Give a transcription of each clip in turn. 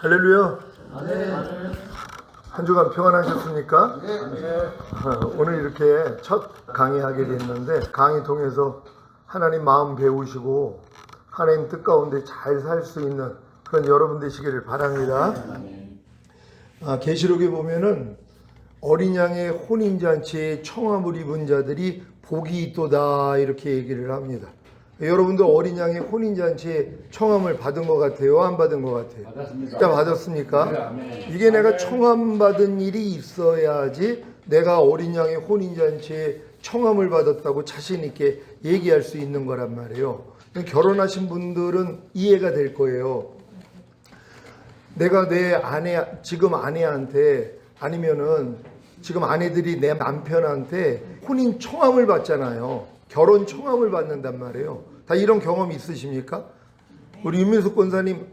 할렐루야. 네. 한 주간 평안하셨습니까? 네. 오늘 이렇게 첫 강의하게 됐는데 강의 통해서 하나님 마음 배우시고 하나님 뜻 가운데 잘 살 수 있는 그런 여러분 되시기를 바랍니다. 계시록에 보면은 어린 양의 혼인잔치에 청함을 입은 자들이 복이 있도다 이렇게 얘기를 합니다. 여러분들 어린 양의 혼인잔치에 청함을 받은 것 같아요? 안 받은 것 같아요? 받았습니다. 자, 받았습니까? 이게 내가 청함 받은 일이 있어야지 내가 어린 양의 혼인잔치에 청함을 받았다고 자신 있게 얘기할 수 있는 거란 말이에요. 결혼하신 분들은 이해가 될 거예요. 내가 내 아내, 지금 아내한테 아니면은 지금 아내들이 내 남편한테 혼인 청함을 받잖아요. 결혼 청함을 받는단 말이에요. 다 이런 경험 있으십니까? 우리 윤민숙 권사님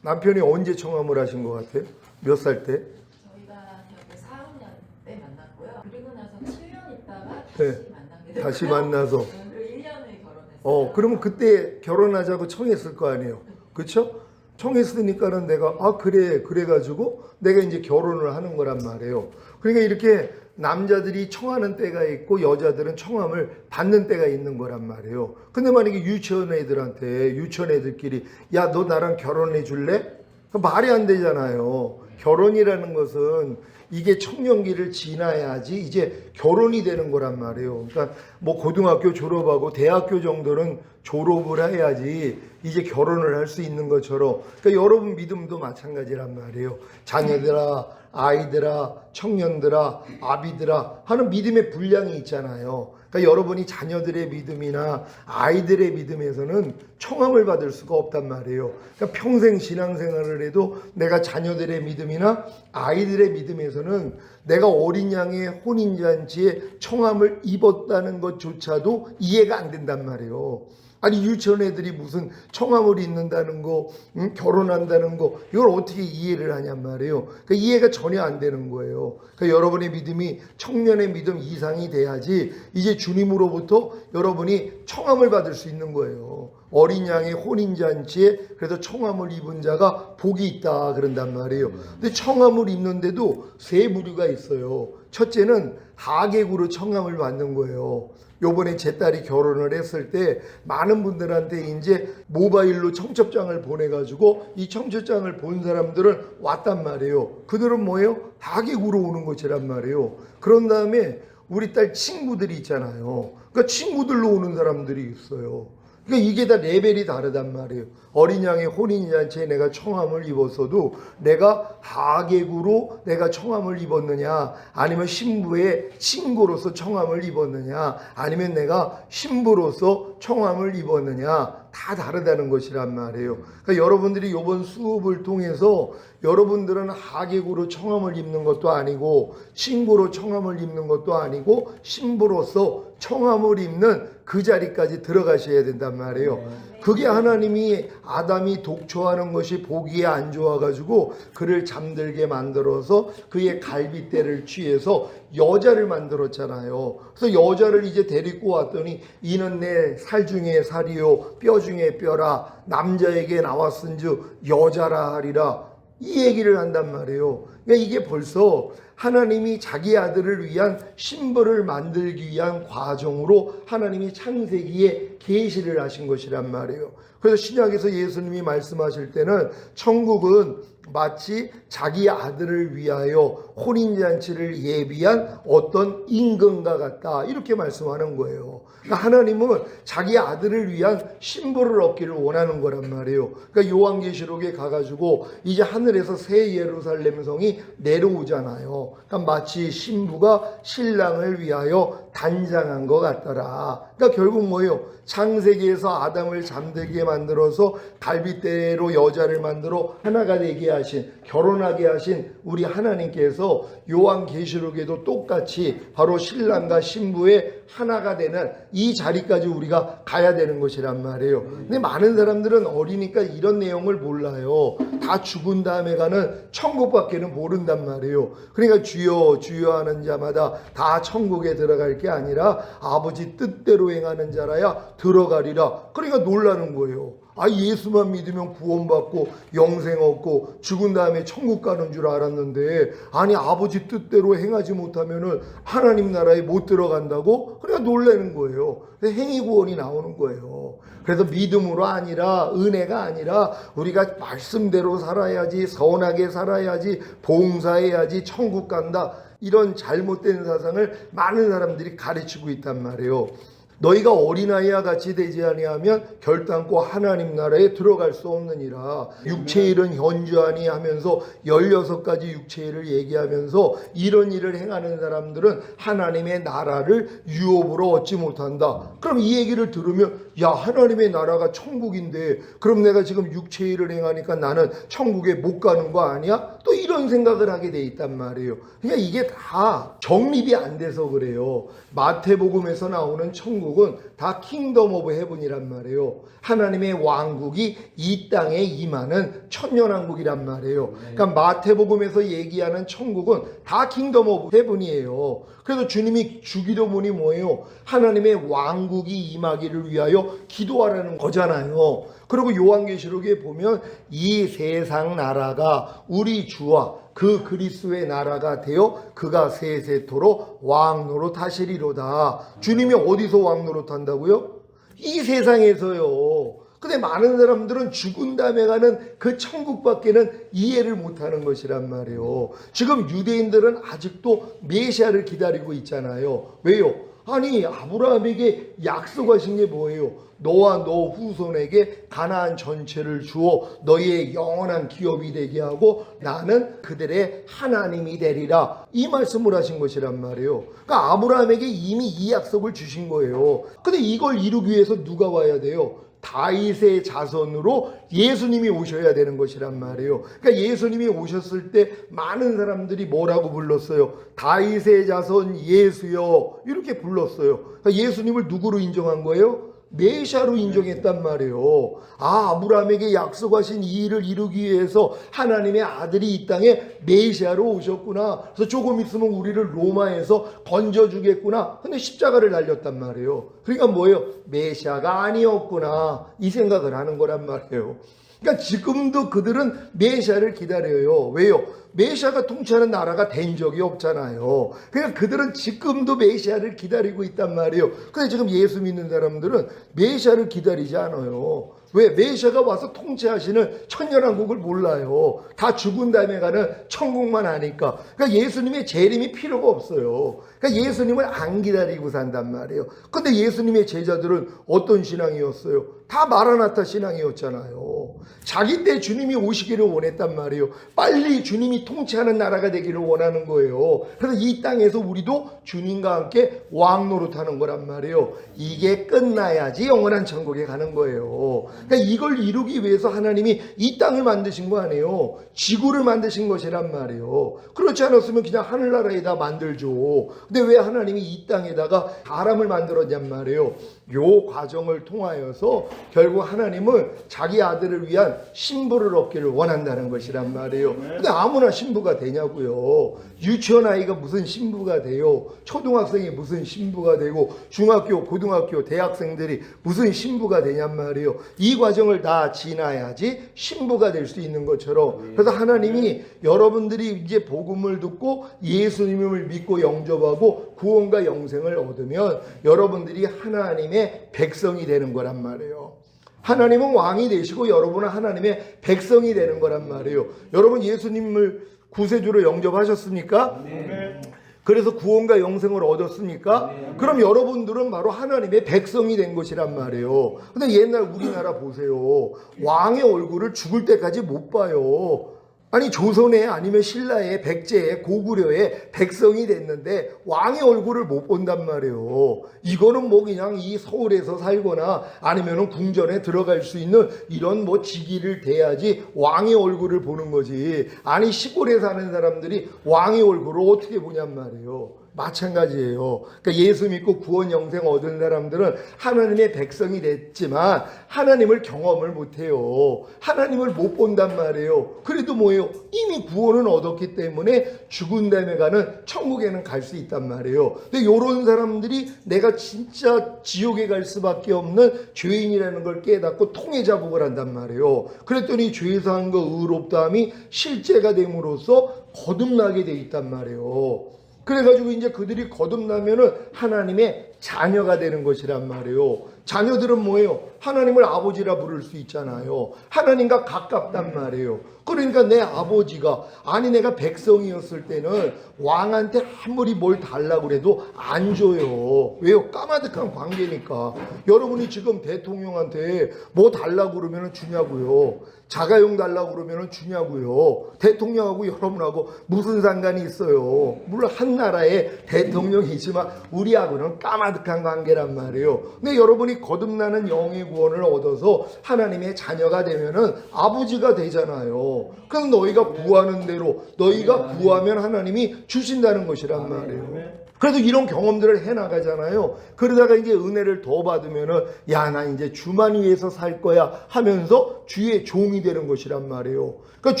남편이 언제 청함을 하신 것 같아요? 몇 살 때? 저희가 대학교 4학년 때 만났고요. 그리고 나서 7년 있다가 네. 다시 만나게 됐고요. 다시 만나서. 그리고 1년에 결혼했어요. 그러면 그때 결혼하자고 청했을 거 아니에요. 그렇죠? 청했으니까는 내가 그래가지고 내가 이제 결혼을 하는 거란 말이에요. 그러니까 이렇게 남자들이 청하는 때가 있고 여자들은 청함을 받는 때가 있는 거란 말이에요. 근데 만약에 유치원 애들끼리 야, 너 나랑 결혼해 줄래? 말이 안 되잖아요. 결혼이라는 것은 이게 청년기를 지나야지 이제 결혼이 되는 거란 말이에요. 그러니까 뭐 고등학교 졸업하고 대학교 정도는 졸업을 해야지 이제 결혼을 할 수 있는 것처럼, 그러니까 여러분 믿음도 마찬가지란 말이에요. 자녀들아, 아이들아, 청년들아, 아비들아 하는 믿음의 분량이 있잖아요. 그러니까 여러분이 자녀들의 믿음이나 아이들의 믿음에서는 청함을 받을 수가 없단 말이에요. 그러니까 평생 신앙생활을 해도 내가 자녀들의 믿음이나 아이들의 믿음에서는 내가 어린 양의 혼인잔치에 청함을 입었다는 것조차도 이해가 안 된단 말이에요. 아니 유치원 애들이 무슨 청함을 입는다는 거, 결혼한다는 거 이걸 어떻게 이해를 하냔 말이에요. 그러니까 이해가 전혀 안 되는 거예요. 그러니까 여러분의 믿음이 청년의 믿음 이상이 돼야지 이제 주님으로부터 여러분이 청함을 받을 수 있는 거예요. 어린 양의 혼인잔치에 그래서 청함을 입은 자가 복이 있다 그런단 말이에요. 근데 청함을 입는데도 세 부류가 있어요. 첫째는 하객으로 청함을 받는 거예요. 요번에 제 딸이 결혼을 했을 때 많은 분들한테 이제 모바일로 청첩장을 보내가지고 이 청첩장을 본 사람들은 왔단 말이에요. 그들은 뭐예요? 하객으로 오는 것이란 말이에요. 그런 다음에 우리 딸 친구들이 있잖아요. 그러니까 친구들로 오는 사람들이 있어요. 그러니까 이게 다 레벨이 다르단 말이에요. 어린 양의 혼인잔치에 내가 청함을 입었어도 내가 하객으로 내가 청함을 입었느냐, 아니면 신부의 친구로서 청함을 입었느냐, 아니면 내가 신부로서 청함을 입었느냐, 다 다르다는 것이란 말이에요. 그러니까 여러분들이 이번 수업을 통해서 여러분들은 하객으로 청함을 입는 것도 아니고 신부로 청함을 입는 것도 아니고 신부로서 청함을 입는 그 자리까지 들어가셔야 된단 말이에요. 그게 하나님이 아담이 독초하는 것이 보기에 안 좋아가지고 그를 잠들게 만들어서 그의 갈빗대를 취해서 여자를 만들었잖아요. 그래서 여자를 이제 데리고 왔더니 이는 내 살 중에 살이요 뼈 중에 뼈라, 남자에게 나왔은즉 여자라 하리라, 이 얘기를 한단 말이에요. 그러니까 이게 벌써 하나님이 자기 아들을 위한 신부를 만들기 위한 과정으로 하나님이 창세기에 계시를 하신 것이란 말이에요. 그래서 신약에서 예수님이 말씀하실 때는 천국은 마치 자기 아들을 위하여 혼인잔치를 예비한 어떤 임금과 같다 이렇게 말씀하는 거예요. 그러니까 하나님은 자기 아들을 위한 신부를 얻기를 원하는 거란 말이에요. 그러니까 요한계시록에 가가지고 이제 하늘에서 새 예루살렘 성이 내려오잖아요. 그러니까 마치 신부가 신랑을 위하여 단장한 것 같더라. 그러니까 결국 뭐예요? 창세기에서 아담을 잠들게 만들어서 갈빗대로 여자를 만들어 하나가 되게 하신, 결혼하게 하신 우리 하나님께서 요한계시록에도 똑같이 바로 신랑과 신부의 하나가 되는 이 자리까지 우리가 가야 되는 것이란 말이에요. 근데 많은 사람들은 어리니까 이런 내용을 몰라요. 다 죽은 다음에 가는 천국밖에는 모른단 말이에요. 그러니까 주여 주여 하는 자마다 다 천국에 들어갈 게 아니라 아버지 뜻대로 행하는 자라야 들어가리라. 그러니까 놀라는 거예요. 아, 예수만 믿으면 구원받고 영생 얻고 죽은 다음에 천국 가는 줄 알았는데, 아니 아버지 뜻대로 행하지 못하면은 하나님 나라에 못 들어간다고? 그러니까 놀라는 거예요. 행위 구원이 나오는 거예요. 그래서 믿음으로 아니라, 은혜가 아니라 우리가 말씀대로 살아야지, 선하게 살아야지, 봉사해야지 천국 간다, 이런 잘못된 사상을 많은 사람들이 가르치고 있단 말이에요. 너희가 어린아이와 같이 되지 아니하면 결단코 하나님 나라에 들어갈 수 없느니라. 육체일은 현저하니 하면서 16가지 육체일을 얘기하면서 이런 일을 행하는 사람들은 하나님의 나라를 유업으로 얻지 못한다. 그럼 이 얘기를 들으면, 야, 하나님의 나라가 천국인데 그럼 내가 지금 육체일을 행하니까 나는 천국에 못 가는 거 아니야? 또 이런 생각을 하게 돼 있단 말이에요. 그러니까 이게 다 정립이 안 돼서 그래요. 마태복음에서 나오는 천국은 다 킹덤 오브 헤븐이란 말이에요. 하나님의 왕국이 이 땅에 임하는 천년왕국이란 말이에요. 그러니까 마태복음에서 얘기하는 천국은 다 킹덤 오브 헤븐이에요. 그래서 주님이 주기도문이 뭐예요? 하나님의 왕국이 임하기를 위하여 기도하라는 거잖아요. 그리고 요한계시록에 보면 이 세상 나라가 우리 주와 그 그리스도의 나라가 되어 그가 세세토록 왕노릇하시리로다. 주님이 어디서 왕노릇한다고요? 이 세상에서요. 근데 많은 사람들은 죽은 다음에 가는 그 천국밖에는 이해를 못하는 것이란 말이에요. 지금 유대인들은 아직도 메시아를 기다리고 있잖아요. 왜요? 아니, 아브라함에게 약속하신 게 뭐예요? 너와 너 후손에게 가나안 전체를 주어 너희의 영원한 기업이 되게 하고 나는 그들의 하나님이 되리라, 이 말씀을 하신 것이란 말이에요. 그러니까 아브라함에게 이미 이 약속을 주신 거예요. 근데 이걸 이루기 위해서 누가 와야 돼요? 다윗의 자손으로 예수님이 오셔야 되는 것이란 말이에요. 그러니까 예수님이 오셨을 때 많은 사람들이 뭐라고 불렀어요? 다윗의 자손 예수여, 이렇게 불렀어요. 그러니까 예수님을 누구로 인정한 거예요? 메시아로 인정했단 말이에요. 아, 아브라함에게 약속하신 이 일을 이루기 위해서 하나님의 아들이 이 땅에 메시아로 오셨구나. 그래서 조금 있으면 우리를 로마에서 건져주겠구나. 근데 십자가를 달렸단 말이에요. 그러니까 뭐예요? 메시아가 아니었구나, 이 생각을 하는 거란 말이에요. 그러니까 지금도 그들은 메시아를 기다려요. 왜요? 메시아가 통치하는 나라가 된 적이 없잖아요. 그러니까 그들은 지금도 메시아를 기다리고 있단 말이에요. 근데 지금 예수 믿는 사람들은 메시아를 기다리지 않아요. 왜? 메시아가 와서 통치하시는 천년왕국을 몰라요. 다 죽은 다음에 가는 천국만 아니까. 그러니까 예수님의 재림이 필요가 없어요. 그러니까 예수님을 안 기다리고 산단 말이에요. 근데 예수님의 제자들은 어떤 신앙이었어요? 다 마라나타 신앙이었잖아요. 자기 때 주님이 오시기를 원했단 말이에요. 빨리 주님이 통치하는 나라가 되기를 원하는 거예요. 그래서 이 땅에서 우리도 주님과 함께 왕노릇하는 거란 말이에요. 이게 끝나야지 영원한 천국에 가는 거예요. 그러니까 이걸 이루기 위해서 하나님이 이 땅을 만드신 거 아니에요. 지구를 만드신 것이란 말이에요. 그렇지 않았으면 그냥 하늘나라에다 만들죠. 근데 왜 하나님이 이 땅에다가 사람을 만들었냔 말이에요. 요 과정을 통하여서 결국 하나님은 자기 아들을 위한 신부를 얻기를 원한다는 것이란 말이에요. 근데 아무나 신부가 되냐고요. 유치원 아이가 무슨 신부가 돼요? 초등학생이 무슨 신부가 되고 중학교, 고등학교, 대학생들이 무슨 신부가 되냔 말이에요. 이 과정을 다 지나야지 신부가 될 수 있는 것처럼, 그래서 하나님이 여러분들이 이제 복음을 듣고 예수님을 믿고 영접하고 구원과 영생을 얻으면 여러분들이 하나님의 백성이 되는 거란 말이에요. 하나님은 왕이 되시고 여러분은 하나님의 백성이 되는 거란 말이에요. 여러분 예수님을 구세주로 영접하셨습니까? 네. 그래서 구원과 영생을 얻었습니까? 네. 그럼 여러분들은 바로 하나님의 백성이 된 것이란 말이에요. 근데 옛날 우리나라 보세요. 왕의 얼굴을 죽을 때까지 못 봐요. 아니 조선에 아니면 신라에 백제에 고구려에 백성이 됐는데 왕의 얼굴을 못 본단 말이에요. 이거는 뭐 그냥 이 서울에서 살거나 아니면은 궁전에 들어갈 수 있는 이런 뭐 직위를 돼야지 왕의 얼굴을 보는 거지. 아니 시골에 사는 사람들이 왕의 얼굴을 어떻게 보냔 말이에요. 마찬가지예요. 그러니까 예수 믿고 구원 영생 얻은 사람들은 하나님의 백성이 됐지만 하나님을 경험을 못해요. 하나님을 못 본단 말이에요. 그래도 뭐예요? 이미 구원은 얻었기 때문에 죽은 다음에 가는 천국에는 갈 수 있단 말이에요. 근데 이런 사람들이 내가 진짜 지옥에 갈 수밖에 없는 죄인이라는 걸 깨닫고 통해 자복을 한단 말이에요. 그랬더니 죄에서 한 거 의롭다함이 실제가 됨으로써 거듭나게 돼 있단 말이에요. 그래가지고 이제 그들이 거듭나면은 하나님의 자녀가 되는 것이란 말이에요. 자녀들은 뭐예요? 하나님을 아버지라 부를 수 있잖아요. 하나님과 가깝단 말이에요. 그러니까 내 아버지가, 아니 내가 백성이었을 때는 왕한테 아무리 뭘 달라고 그래도 안 줘요. 왜요? 까마득한 관계니까. 여러분이 지금 대통령한테 뭐 달라고 그러면 주냐고요. 자가용 달라고 그러면 주냐고요. 대통령하고 여러분하고 무슨 상관이 있어요. 물론 한 나라의 대통령이지만 우리하고는 까마득한 관계란 말이에요. 근데 여러분이 거듭나는 영의 구원을 얻어서 하나님의 자녀가 되면은 아버지가 되잖아요. 그럼 너희가 구하는 대로, 너희가 구하면 하나님이 주신다는 것이란 말이에요. 그래도 이런 경험들을 해나가잖아요. 그러다가 이제 은혜를 더 받으면은, 야, 나 이제 주만 위해서 살 거야 하면서 주의 종이 되는 것이란 말이에요. 그러니까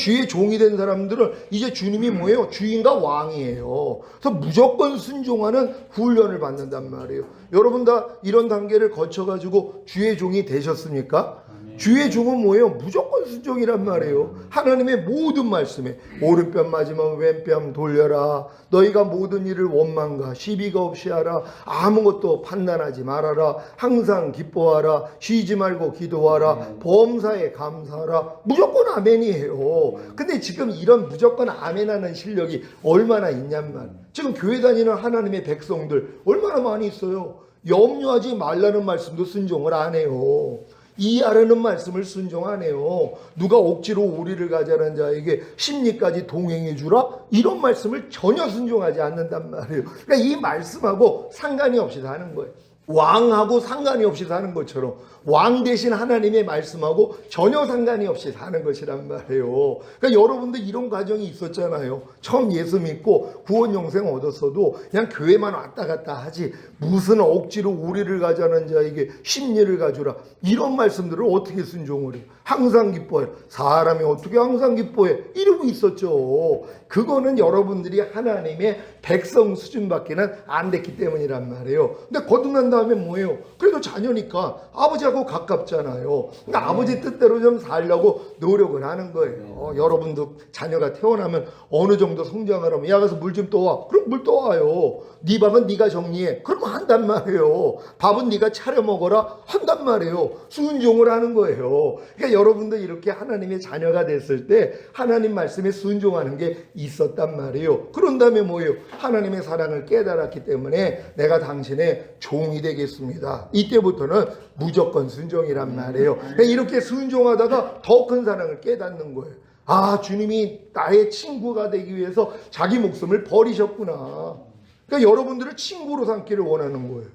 주의 종이 된 사람들은 이제 주님이 뭐예요? 주인과 왕이에요. 그래서 무조건 순종하는 훈련을 받는단 말이에요. 여러분 다 이런 단계를 거쳐가지고 주의 종이 되셨습니까? 주의 종은 뭐예요? 무조건 순종이란 말이에요. 하나님의 모든 말씀에 오른뺨 맞으면 왼뺨 돌려라. 너희가 모든 일을 원망과 시비가 없이 하라. 아무것도 판단하지 말아라. 항상 기뻐하라. 쉬지 말고 기도하라. 범사에 감사하라. 무조건 아멘이에요. 근데 지금 이런 무조건 아멘하는 실력이 얼마나 있냔 말. 지금 교회 다니는 하나님의 백성들 얼마나 많이 있어요. 염려하지 말라는 말씀도 순종을 안 해요. 이해하라는 말씀을 순종하네요. 누가 억지로 오리를 가자는 자에게 심리까지 동행해 주라? 이런 말씀을 전혀 순종하지 않는단 말이에요. 그러니까 이 말씀하고 상관이 없이 사는 거예요. 왕하고 상관이 없이 사는 것처럼 왕 대신 하나님의 말씀하고 전혀 상관이 없이 사는 것이란 말이에요. 그러니까 여러분들 이런 과정이 있었잖아요. 처음 예수 믿고 구원 영생 얻었어도 그냥 교회만 왔다 갔다 하지 무슨 억지로 우리를 가자는 자에게 심리를 가주라 이런 말씀들을 어떻게 순종을 해요. 항상 기뻐해. 사람이 어떻게 항상 기뻐해. 이러고 있었죠. 그거는 여러분들이 하나님의 백성 수준밖에는 안 됐기 때문이란 말이에요. 근데 거듭난 다음에 뭐예요? 그래도 자녀니까 아버지하고 가깝잖아요. 그러니까 아버지 뜻대로 좀 살려고 노력을 하는 거예요. 여러분도 자녀가 태어나면 어느 정도 성장을 하면 야 가서 물 좀 떠와. 그럼 물 떠와요. 네 밥은 네가 정리해. 그럼 한단 말이에요. 밥은 네가 차려 먹어라. 한단 말이에요. 순종을 하는 거예요. 그러니까 여러분도 이렇게 하나님의 자녀가 됐을 때 하나님 말씀에 순종하는 게 있었단 말이에요. 그런 다음에 뭐예요? 하나님의 사랑을 깨달았기 때문에 내가 당신의 종이 되겠습니다. 이때부터는 무조건 순종이란 말이에요. 그러니까 이렇게 순종하다가 더 큰 사랑을 깨닫는 거예요. 아, 주님이 나의 친구가 되기 위해서 자기 목숨을 버리셨구나. 그러니까 여러분들을 친구로 삼기를 원하는 거예요.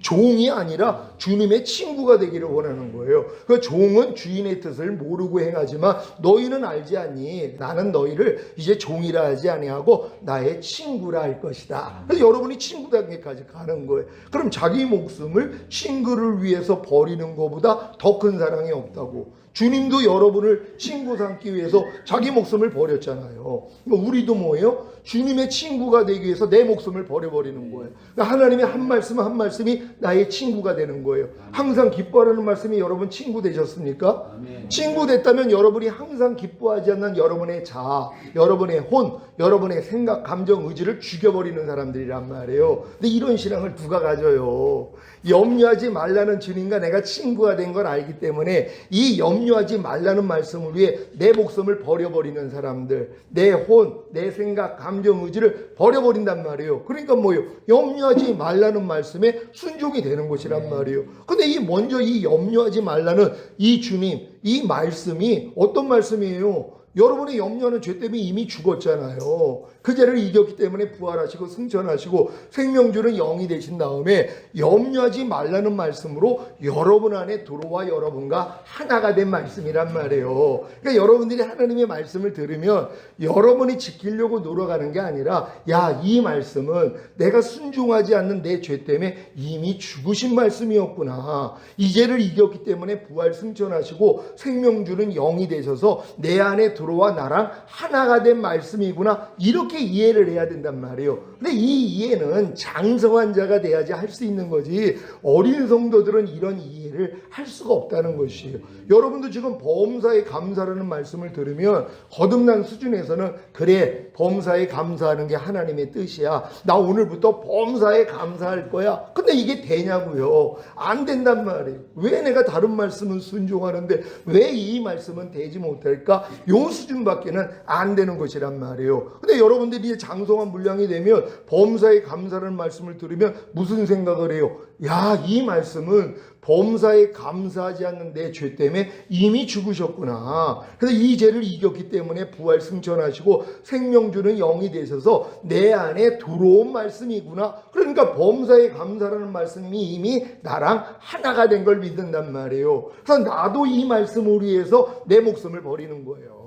종이 아니라 주님의 친구가 되기를 원하는 거예요. 그 종은 주인의 뜻을 모르고 행하지만 너희는 알지 않니? 나는 너희를 이제 종이라 하지 아니하고 나의 친구라 할 것이다. 그래서 여러분이 친구 단계까지 가는 거예요. 그럼 자기 목숨을 친구를 위해서 버리는 것보다 더 큰 사랑이 없다고. 주님도 여러분을 친구 삼기 위해서 자기 목숨을 버렸잖아요. 우리도 뭐예요? 주님의 친구가 되기 위해서 내 목숨을 버려버리는 거예요. 그러니까 하나님의 한 말씀 한 말씀이 나의 친구가 되는 거예요. 항상 기뻐하라는 말씀이 여러분 친구 되셨습니까? 친구 됐다면 여러분이 항상 기뻐하지 않는 여러분의 자아, 여러분의 혼, 여러분의 생각, 감정, 의지를 죽여버리는 사람들이란 말이에요. 근데 이런 신앙을 누가 가져요? 염려하지 말라는 주님과 내가 친구가 된 걸 알기 때문에 이 염려하지 말라는 말씀을 위해 내 목숨을 버려버리는 사람들, 내 혼, 내 생각, 감정, 의지를 버려버린단 말이에요. 그러니까 뭐예요? 염려하지 말라는 말씀에 순종이 되는 것이란 말이에요. 근데 먼저 이 염려하지 말라는 이 주님, 이 말씀이 어떤 말씀이에요? 여러분의 염려는 죄 때문에 이미 죽었잖아요. 그 죄를 이겼기 때문에 부활하시고 승천하시고 생명 주는 영이 되신 다음에 염려하지 말라는 말씀으로 여러분 안에 들어와 여러분과 하나가 된 말씀이란 말이에요. 그러니까 여러분들이 하나님의 말씀을 들으면 여러분이 지키려고 노력하는 게 아니라 야, 이 말씀은 내가 순종하지 않는 내 죄 때문에 이미 죽으신 말씀이었구나. 이 죄를 이겼기 때문에 부활 승천하시고 생명 주는 영이 되셔서 내 안에 들어와 나랑 하나가 된 말씀이구나. 이렇게 이해를 해야 된단 말이에요. 근데 이 이해는 장성한 자가 돼야지 할 수 있는 거지 어린 성도들은 이런 이해를 할 수가 없다는 것이에요. 여러분도 지금 범사에 감사라는 말씀을 들으면 거듭난 수준에서는 그래, 범사에 감사하는 게 하나님의 뜻이야. 나 오늘부터 범사에 감사할 거야. 근데 이게 되냐고요? 안 된단 말이에요. 왜 내가 다른 말씀은 순종하는데 왜 이 말씀은 되지 못할까? 요 수준밖에는 안 되는 것이란 말이에요. 근데 여러분들이 장성한 분량이 되면 범사에 감사라는 말씀을 들으면 무슨 생각을 해요? 야, 이 말씀은 범사에 감사하지 않는 내 죄 때문에 이미 죽으셨구나. 그래서 이 죄를 이겼기 때문에 부활 승천하시고 생명 주는 영이 되셔서 내 안에 들어온 말씀이구나. 그러니까 범사에 감사라는 말씀이 이미 나랑 하나가 된 걸 믿는단 말이에요. 그래서 나도 이 말씀을 위해서 내 목숨을 버리는 거예요.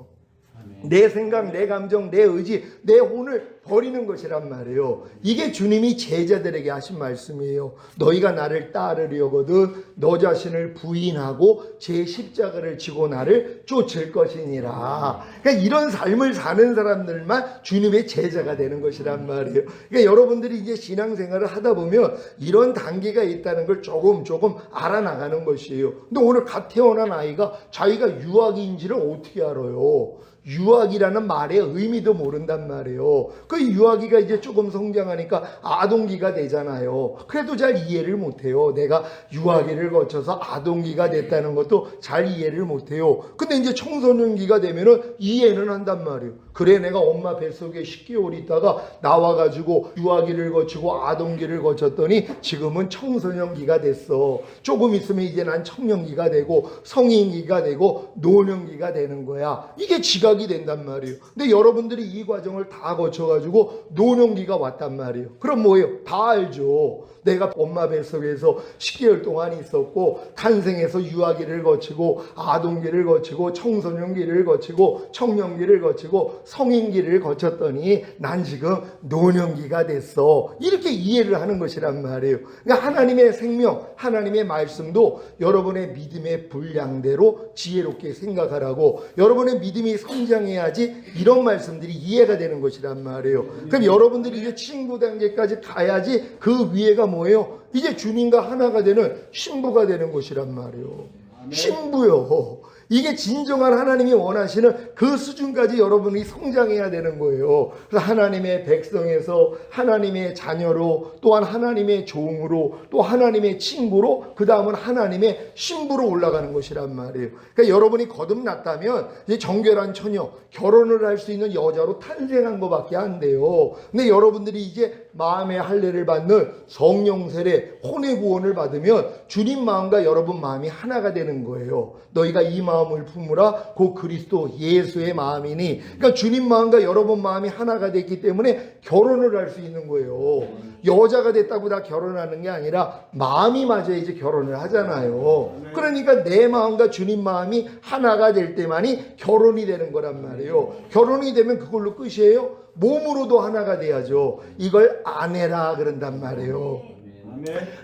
내 생각, 내 감정, 내 의지, 내 혼을 버리는 것이란 말이에요. 이게 주님이 제자들에게 하신 말씀이에요. 너희가 나를 따르려거든 너 자신을 부인하고 제 십자가를 지고 나를 쫓을 것이니라. 그러니까 이런 삶을 사는 사람들만 주님의 제자가 되는 것이란 말이에요. 그러니까 여러분들이 이제 신앙생활을 하다 보면 이런 단계가 있다는 걸 조금 알아나가는 것이에요. 근데 오늘 갓 태어난 아이가 자기가 유아기인지를 어떻게 알아요? 유아기라는 말의 의미도 모른단 말이에요. 그 유아기가 이제 조금 성장하니까 아동기가 되잖아요. 그래도 잘 이해를 못해요. 내가 유아기를 거쳐서 아동기가 됐다는 것도 잘 이해를 못해요. 근데 이제 청소년기가 되면은 이해는 한단 말이에요. 그래, 내가 엄마 뱃속에 10개월 있다가 나와가지고 유아기를 거치고 아동기를 거쳤더니 지금은 청소년기가 됐어. 조금 있으면 이제 난 청년기가 되고 성인기가 되고 노년기가 되는 거야. 이게 지각이 된단 말이에요. 근데 여러분들이 이 과정을 다 거쳐가지고 노년기가 왔단 말이에요. 그럼 뭐예요? 다 알죠. 내가 엄마 뱃속에서 10개월 동안 있었고 탄생해서 유아기를 거치고 아동기를 거치고 청소년기를 거치고 청년기를 거치고 성인기를 거쳤더니 난 지금 노년기가 됐어. 이렇게 이해를 하는 것이란 말이에요. 그러니까 하나님의 생명, 하나님의 말씀도 여러분의 믿음의 분량대로 지혜롭게 생각하라고, 여러분의 믿음이 성장해야지 이런 말씀들이 이해가 되는 것이란 말이에요. 그럼 여러분들이 이제 친구 단계까지 가야지 그 위에가 뭐예요? 이제 주님과 하나가 되는 신부가 되는 것이란 말이에요. 신부요. 이게 진정한 하나님이 원하시는 그 수준까지 여러분이 성장해야 되는 거예요. 그래서 하나님의 백성에서 하나님의 자녀로, 또한 하나님의 종으로, 또 하나님의 친구로, 그 다음은 하나님의 신부로 올라가는 것이란 말이에요. 그러니까 여러분이 거듭났다면 이제 정결한 처녀, 결혼을 할 수 있는 여자로 탄생한 것밖에 안 돼요. 근데 여러분들이 이제 마음의 할례를 받는 성령 세례, 혼의 구원을 받으면 주님 마음과 여러분 마음이 하나가 되는 거예요. 너희가 이 마음을 품으라 곧 그리스도 예수의 마음이니. 그러니까 주님 마음과 여러분 마음이 하나가 됐기 때문에 결혼을 할 수 있는 거예요. 여자가 됐다고 다 결혼하는 게 아니라 마음이 맞아야지 결혼을 하잖아요. 그러니까 내 마음과 주님 마음이 하나가 될 때만이 결혼이 되는 거란 말이에요. 결혼이 되면 그걸로 끝이에요? 몸으로도 하나가 돼야죠. 이걸 아내라 그런단 말이에요.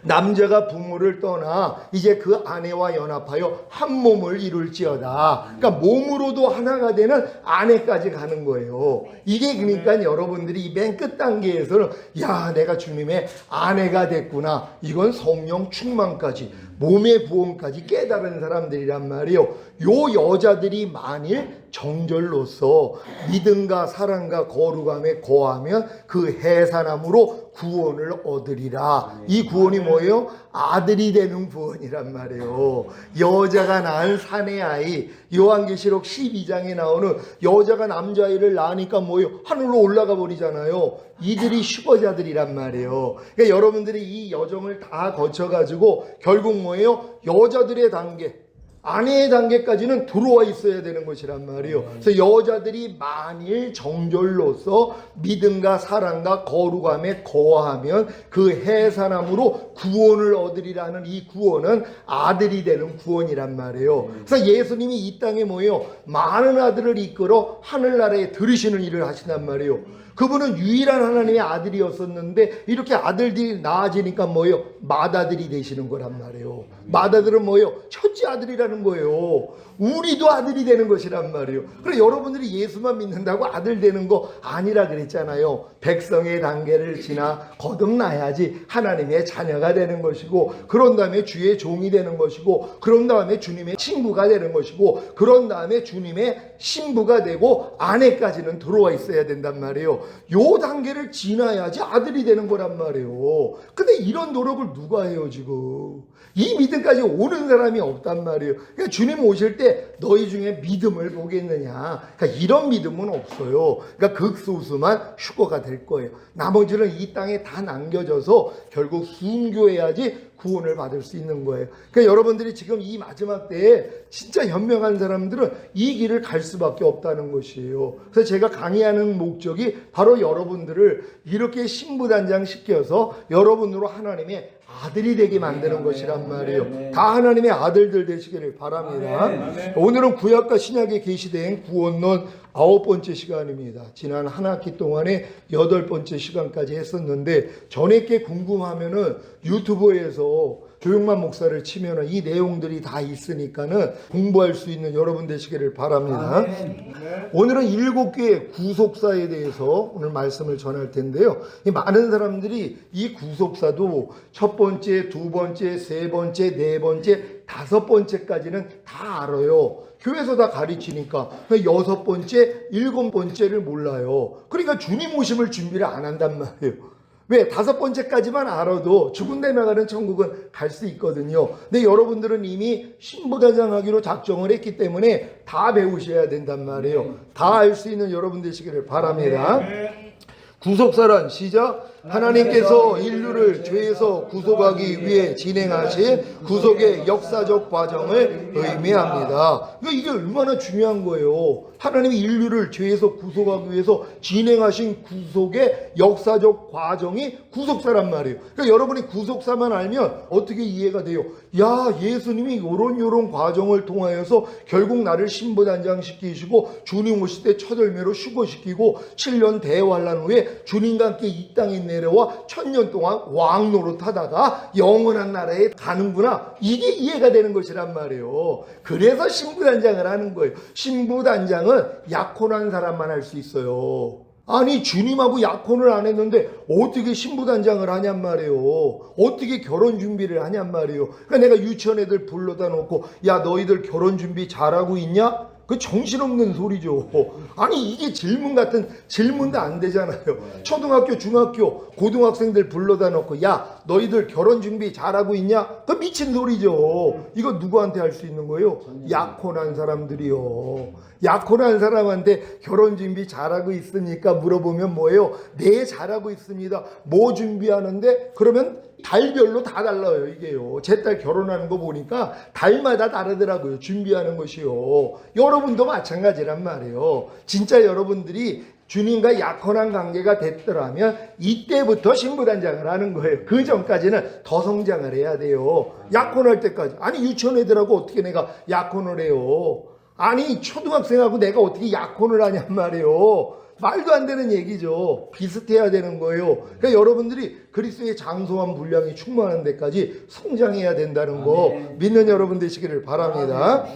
남자가 부모를 떠나 이제 그 아내와 연합하여 한 몸을 이룰지어다. 그러니까 몸으로도 하나가 되는 아내까지 가는 거예요. 이게 그러니까 여러분들이 이 맨 끝 단계에서는 야, 내가 주님의 아내가 됐구나. 이건 성령 충만까지, 몸의 부흥까지 깨달은 사람들이란 말이에요. 요 여자들이 만일 정절로서 믿음과 사랑과 거룩함에 거하면 그 해산함으로 구원을 얻으리라. 이 구원이 뭐예요? 아들이 되는 구원이란 말이에요. 여자가 낳은 사내 아이, 요한계시록 12장에 나오는 여자가 남자아이를 낳으니까 뭐예요? 하늘로 올라가 버리잖아요. 이들이 슈거자들이란 말이에요. 그러니까 여러분들이 이 여정을 다 거쳐가지고 결국 뭐예요? 여자들의 단계, 아내의 단계까지는 들어와 있어야 되는 것이란 말이에요. 그래서 여자들이 만일 정절로서 믿음과 사랑과 거룩함에 거하면 그 해산함으로 구원을 얻으리라는 이 구원은 아들이 되는 구원이란 말이에요. 그래서 예수님이 이 땅에 뭐예요? 많은 아들을 이끌어 하늘나라에 들으시는 일을 하신단 말이에요. 그분은 유일한 하나님의 아들이었었는데 이렇게 아들들이 나아지니까 뭐예요? 맏아들이 되시는 거란 말이에요. 맏아들은 뭐예요? 첫째 아들이라는 거예요. 우리도 아들이 되는 것이란 말이에요. 그래 여러분들이 예수만 믿는다고 아들 되는 거 아니라 그랬잖아요. 백성의 단계를 지나 거듭나야지 하나님의 자녀가 되는 것이고, 그런 다음에 주의 종이 되는 것이고, 그런 다음에 주님의 친구가 되는 것이고, 그런 다음에 주님의 신부가 되고 아내까지는 들어와 있어야 된단 말이에요. 요 단계를 지나야지 아들이 되는 거란 말이에요. 근데 이런 노력을 누가 해요 지금? 이 믿음까지 오는 사람이 없단 말이에요. 그러니까 주님 오실 때 너희 중에 믿음을 보겠느냐? 그러니까 이런 믿음은 없어요. 그러니까 극소수만 휴거가 될 거예요. 나머지는 이 땅에 다 남겨져서 결국 순교해야지 구원을 받을 수 있는 거예요. 그러니까 여러분들이 지금 이 마지막 때에 진짜 현명한 사람들은 이 길을 갈 수밖에 없다는 것이에요. 그래서 제가 강의하는 목적이 바로 여러분들을 이렇게 신부단장 시켜서 여러분으로 하나님의 아들이 되게 만드는 것이란 말이에요. 다 하나님의 아들들 되시기를 바랍니다. 오늘은 구약과 신약에 계시된 구원론 9번째 시간입니다. 지난 한 학기 동안에 8번째 시간까지 했었는데, 전에께 궁금하면은 유튜브에서 조용만 목사를 치면은 이 내용들이 다 있으니까는 공부할 수 있는 여러분 되시기를 바랍니다. 오늘은 7개의 구속사에 대해서 오늘 말씀을 전할 텐데요. 많은 사람들이 이 구속사도 첫 번째, 두 번째, 세 번째, 네 번째, 다섯 번째까지는 다 알아요. 교회에서 다 가르치니까. 여섯 번째, 일곱 번째를 몰라요. 그러니까 주님 오심을 준비를 안 한단 말이에요. 왜? 다섯 번째까지만 알아도 죽은 데 나가는 천국은 갈 수 있거든요. 근데 여러분들은 이미 신부단장하기로 작정을 했기 때문에 다 배우셔야 된단 말이에요. 다 알 수 있는 여러분 되시기를 바랍니다. 구속사란 시작. 하나님께서 인류를 죄에서 구속하기 위해 진행하신 구속의 역사적 과정을 의미합니다. 이게 얼마나 중요한 거예요. 하나님이 인류를 죄에서 구속하기 위해서 진행하신 구속의 역사적 과정이 구속사란 말이에요. 그러니까 여러분이 구속사만 알면 어떻게 이해가 돼요? 야, 예수님이 요런 과정을 통하여서 결국 나를 신부단장 시키시고 주님 오실 때 첫 열매로 휴거시키고 7년 대환란 후에 주님과 함께 이 땅에 내려와 1000년 동안 왕 노릇하다가 영원한 나라에 가는구나. 이게 이해가 되는 것이란 말이에요. 그래서 신부단장을 하는 거예요. 신부단장은 약혼한 사람만 할 수 있어요. 아니 주님하고 약혼을 안 했는데 어떻게 신부단장을 하냔 말이에요. 어떻게 결혼 준비를 하냔 말이에요. 그러니까 내가 유치원 애들 불러다 놓고 야 너희들 결혼 준비 잘하고 있냐? 그 정신없는 소리죠. 아니 이게 질문 같은 질문도 안 되잖아요. 초등학교, 중학교, 고등학생들 불러다 놓고 야 너희들 결혼 준비 잘하고 있냐? 그 미친 소리죠. 이거 누구한테 할 수 있는 거예요? 약혼한 사람들이요. 약혼한 사람한테 결혼 준비 잘하고 있습니까? 물어보면 뭐예요? 네 잘하고 있습니다. 뭐 준비하는데? 그러면 달별로 다 달라요 이게요. 제 딸 결혼하는 거 보니까 달마다 다르더라고요. 준비하는 것이요. 여러분도 마찬가지란 말이에요. 진짜 여러분들이 주님과 약혼한 관계가 됐더라면 이때부터 신부단장을 하는 거예요. 그 전까지는 더 성장을 해야 돼요. 약혼할 때까지. 아니 유치원 애들하고 어떻게 내가 약혼을 해요. 아니 초등학생하고 내가 어떻게 약혼을 하냔 말이에요. 말도 안 되는 얘기죠. 비슷해야 되는 거예요. 그러니까 여러분들이 그리스도의 장성한 분량이 충만한 데까지 성장해야 된다는 거 믿는 여러분 되시기를 바랍니다.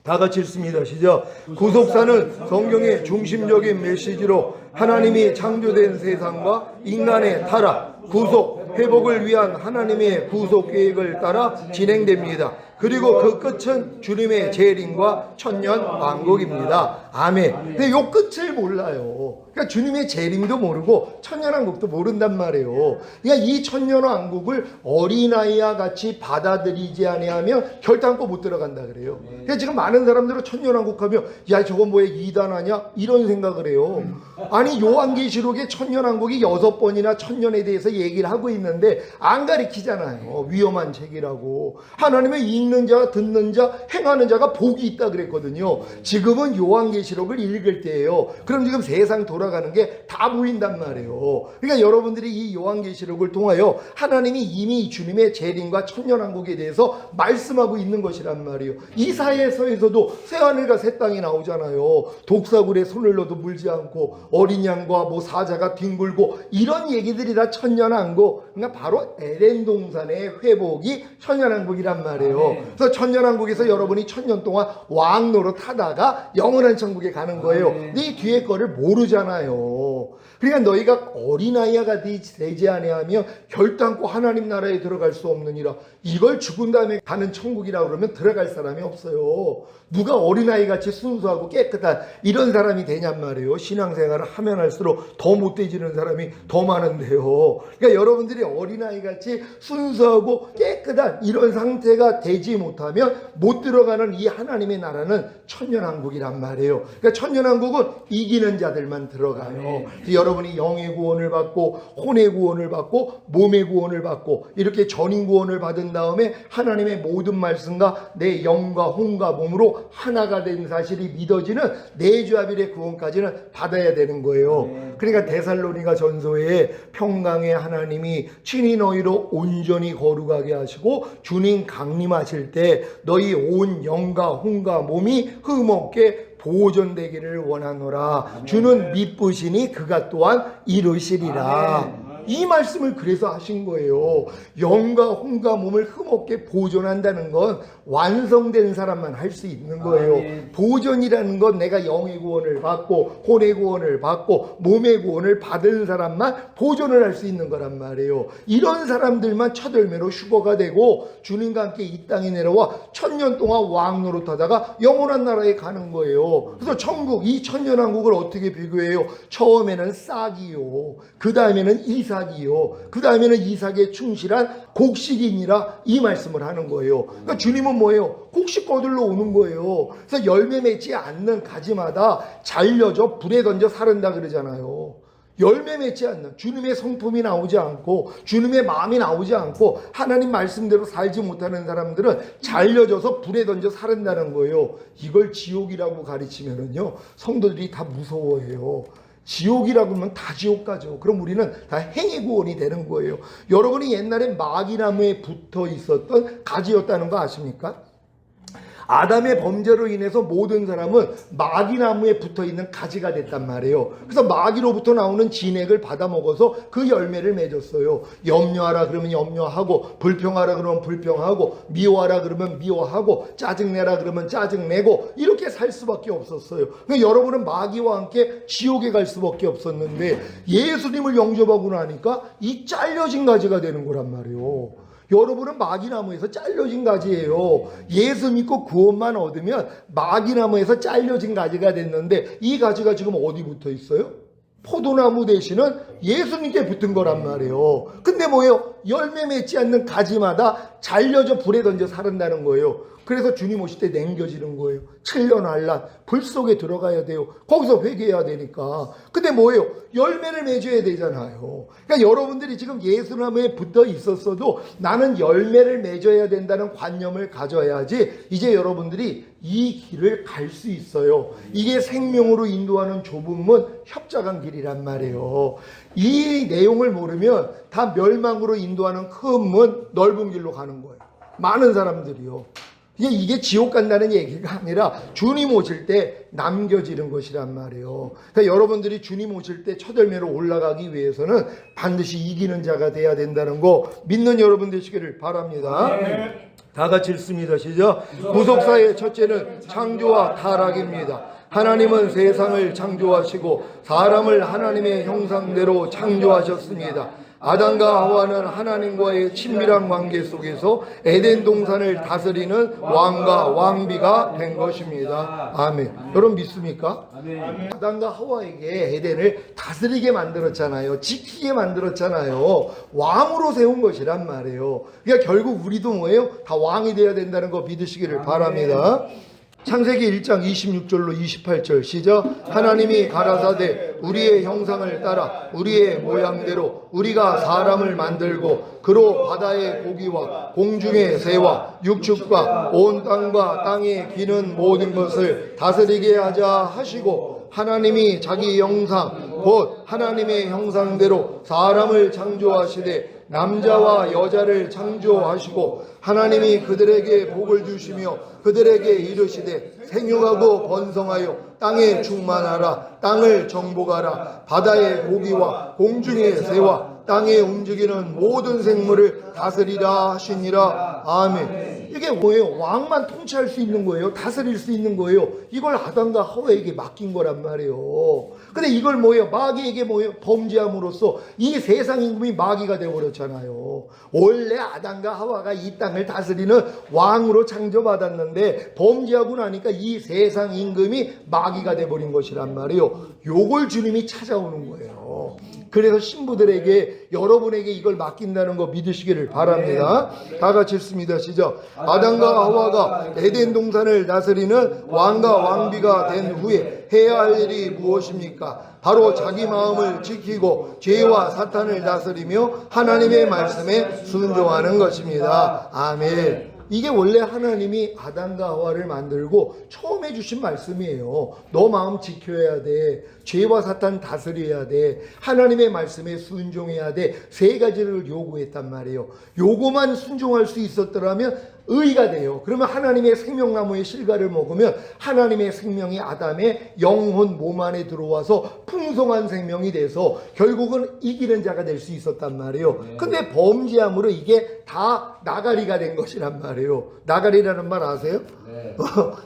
다 같이 읽습니다. 시작. 구속사는 성경의 중심적인 메시지로 하나님이 창조된 세상과 인간의 타락, 구속, 회복을 위한 하나님의 구속 계획을 따라 진행됩니다. 그리고 그 끝은 주님의 재림과 천년 왕국입니다. 아멘. 근데 요 끝을 몰라요. 그러니까 주님의 재림도 모르고 천년 왕국도 모른단 말이에요. 그러니까 이 천년 왕국을 어린아이와 같이 받아들이지 아니하면 결단코 못 들어간다 그래요. 그러니까 지금 많은 사람들은 천년 왕국 하면 야 저거 뭐야 이단하냐 이런 생각을 해요. 아니 요한계시록에 천년 왕국이 6번이나 천년에 대해서 얘기를 하고 있는데 안 가르치잖아요. 위험한 책이라고. 하나님의 읽는 자, 듣는 자, 행하는 자가 복이 있다 그랬거든요. 지금은 요한계시록을 읽을 때예요. 그럼 지금 세상 돌아가는 게 다 보인단 말이에요. 그러니까 여러분들이 이 요한계시록을 통하여 하나님이 이미 주님의 재림과 천년왕국에 대해서 말씀하고 있는 것이란 말이에요. 이사야서에서도 새하늘과 새 땅이 나오잖아요. 독사굴에 손을 넣어도 물지 않고 어린 양과 뭐 사자가 뒹굴고 이런 얘기들이 다 천년왕국. 그러니까 바로 에덴 동산의 회복이 천년왕국이란 말이에요. 그래서 천년왕국에서 여러분이 천년 동안 왕 노릇하다가 영원한 천국에 가는 거예요. 근데 이 뒤에 거를 모르잖아요. 그러니까 너희가 어린아이가 되지 아니하면 결단코 하나님 나라에 들어갈 수 없느니라. 이걸 죽은 다음에 가는 천국이라고 그러면 들어갈 사람이 없어요. 누가 어린아이같이 순수하고 깨끗한 이런 사람이 되냔 말이에요. 신앙생활을 하면 할수록 더 못되지는 사람이 더 많은데요. 그러니까 여러분들이 어린아이같이 순수하고 깨끗한 이런 상태가 되지 못하면 못 들어가는 이 하나님의 나라는 천년왕국이란 말이에요. 그러니까 천년왕국은 이기는 자들만 들어가요. 여러분이 영의 구원을 받고 혼의 구원을 받고 몸의 구원을 받고 이렇게 전인 구원을 받은 다음에 하나님의 모든 말씀과 내 영과 혼과 몸으로 하나가 된 사실이 믿어지는 내주합일의 구원까지는 받아야 되는 거예요. 그러니까 데살로니가 전서에 평강의 하나님이 친히 너희로 온전히 거룩하게 하시고 주님 강림하실 때 너희 온 영과 혼과 몸이 흠없게 보존되기를 원하노라. 주는 미쁘시니 그가 또한 이루시리라. 이 말씀을 그래서 하신 거예요. 영과 혼과 몸을 흠없게 보존한다는 건 완성된 사람만 할 수 있는 거예요. 보존이라는 건 내가 영의 구원을 받고 혼의 구원을 받고 몸의 구원을 받은 사람만 보존을 할 수 있는 거란 말이에요. 이런 사람들만 첫 열매로 휴거가 되고 주님과 함께 이 땅에 내려와 천년 동안 왕 노릇하다가 영원한 나라에 가는 거예요. 그래서 천국, 이 천년왕국을 어떻게 비교해요? 처음에는 싹이요, 그 다음에는 이삭이요, 그 다음에는 이삭에 충실한 곡식이니라 이 말씀을 하는 거예요. 그러니까 주님은 뭐예요? 곡식 거들러 오는 거예요. 그래서 열매 맺지 않는 가지마다 잘려져 불에 던져 사른다 그러잖아요. 열매 맺지 않는, 주님의 성품이 나오지 않고 주님의 마음이 나오지 않고 하나님 말씀대로 살지 못하는 사람들은 잘려져서 불에 던져 사른다는 거예요. 이걸 지옥이라고 가르치면은요 성도들이 다 무서워해요. 지옥이라고 하면 다 지옥 가죠. 그럼 우리는 다 행위 구원이 되는 거예요. 여러분이 옛날에 마귀나무에 붙어 있었던 가지였다는 거 아십니까? 아담의 범죄로 인해서 모든 사람은 마귀나무에 붙어있는 가지가 됐단 말이에요. 그래서 마귀로부터 나오는 진액을 받아먹어서 그 열매를 맺었어요. 염려하라 그러면 염려하고, 불평하라 그러면 불평하고, 미워하라 그러면 미워하고, 짜증내라 그러면 짜증내고, 이렇게 살 수밖에 없었어요. 그러니까 여러분은 마귀와 함께 지옥에 갈 수밖에 없었는데 예수님을 영접하고 나니까 이 잘려진 가지가 되는 거란 말이에요. 여러분은 마귀나무에서 잘려진 가지예요. 예수 믿고 구원만 얻으면 마귀나무에서 잘려진 가지가 됐는데 이 가지가 지금 어디 붙어 있어요? 포도나무 대신은 예수님께 붙은 거란 말이에요. 근데 뭐예요? 열매 맺지 않는 가지마다 잘려져 불에 던져 사른다는 거예요. 그래서 주님 오실 때 냉겨지는 거예요. 7년 환란, 불 속에 들어가야 돼요. 거기서 회개해야 되니까. 근데 뭐예요? 열매를 맺어야 되잖아요. 그러니까 여러분들이 지금 예수나무에 붙어 있었어도 나는 열매를 맺어야 된다는 관념을 가져야지 이제 여러분들이 이 길을 갈 수 있어요. 이게 생명으로 인도하는 좁은 문, 협착한 길이란 말이에요. 이 내용을 모르면 다 멸망으로 인도하는 큰 문, 넓은 길로 가는 거예요. 많은 사람들이요. 이게 지옥 간다는 얘기가 아니라 주님 오실 때 남겨지는 것이란 말이에요. 그러니까 여러분들이 주님 오실 때 첫 열매로 올라가기 위해서는 반드시 이기는 자가 돼야 된다는 거 믿는 여러분 되시기를 바랍니다. 네. 다 같이 읽습니다. 시작. 구속사의 첫째는 창조와 타락입니다. 하나님은 세상을 창조하시고 사람을 하나님의 형상대로 창조하셨습니다. 아담과 하와는 하나님과의 친밀한 관계 속에서 에덴 동산을 다스리는 왕과 왕비가 된 것입니다. 아멘. 여러분 믿습니까? 아담과 하와에게 에덴을 다스리게 만들었잖아요. 지키게 만들었잖아요. 왕으로 세운 것이란 말이에요. 그러니까 결국 우리도 뭐예요? 다 왕이 되어야 된다는 거 믿으시기를 바랍니다. 창세기 1장 26절로 28절 시작. 하나님이 가라사대 우리의 형상을 따라 우리의 모양대로 우리가 사람을 만들고 그로 바다의 고기와 공중의 새와 육축과 온 땅과 땅에 기는 모든 것을 다스리게 하자 하시고 하나님이 자기 형상 곧 하나님의 형상대로 사람을 창조하시되 남자와 여자를 창조하시고 하나님이 그들에게 복을 주시며 그들에게 이르시되 생육하고 번성하여 땅에 충만하라. 땅을 정복하라. 바다의 고기와 공중의 새와 땅에 움직이는 모든 생물을 다스리라 하시니라. 아멘. 이게 뭐예요? 왕만 통치할 수 있는 거예요. 다스릴 수 있는 거예요. 이걸 아담과 하와에게 맡긴 거란 말이에요. 근데 이걸 뭐예요? 마귀에게 뭐예요? 범죄함으로써 이 세상 임금이 마귀가 되어버렸잖아요. 원래 아담과 하와가 이 땅을 다스리는 왕으로 창조받았는데 범죄하고 나니까 이 세상 임금이 마귀가 되어버린 것이란 말이에요. 요걸 주님이 찾아오는 거예요. 그래서 신부들에게 여러분에게 이걸 맡긴다는 거 믿으시기를 바랍니다. 다 같이 읽습니다. 시작. 아담과 하와가 에덴 동산을 다스리는 왕과 왕비가 된 후에 해야 할 일이 무엇입니까? 바로 자기 마음을 지키고 죄와 사탄을 다스리며 하나님의 말씀에 순종하는 것입니다. 아멘. 이게 원래 하나님이 아담과 하와를 만들고 처음 해주신 말씀이에요. 너 마음 지켜야 돼. 죄와 사탄 다스려야 돼. 하나님의 말씀에 순종해야 돼. 세 가지를 요구했단 말이에요. 요거만 순종할 수 있었더라면 의가 돼요. 그러면 하나님의 생명나무의 실과를 먹으면 하나님의 생명이 아담의 영혼 몸 안에 들어와서 풍성한 생명이 돼서 결국은 이기는 자가 될 수 있었단 말이에요. 근데 범죄함으로 이게 다 나가리가 된 것이란 말이에요. 나가리라는 말 아세요? 네.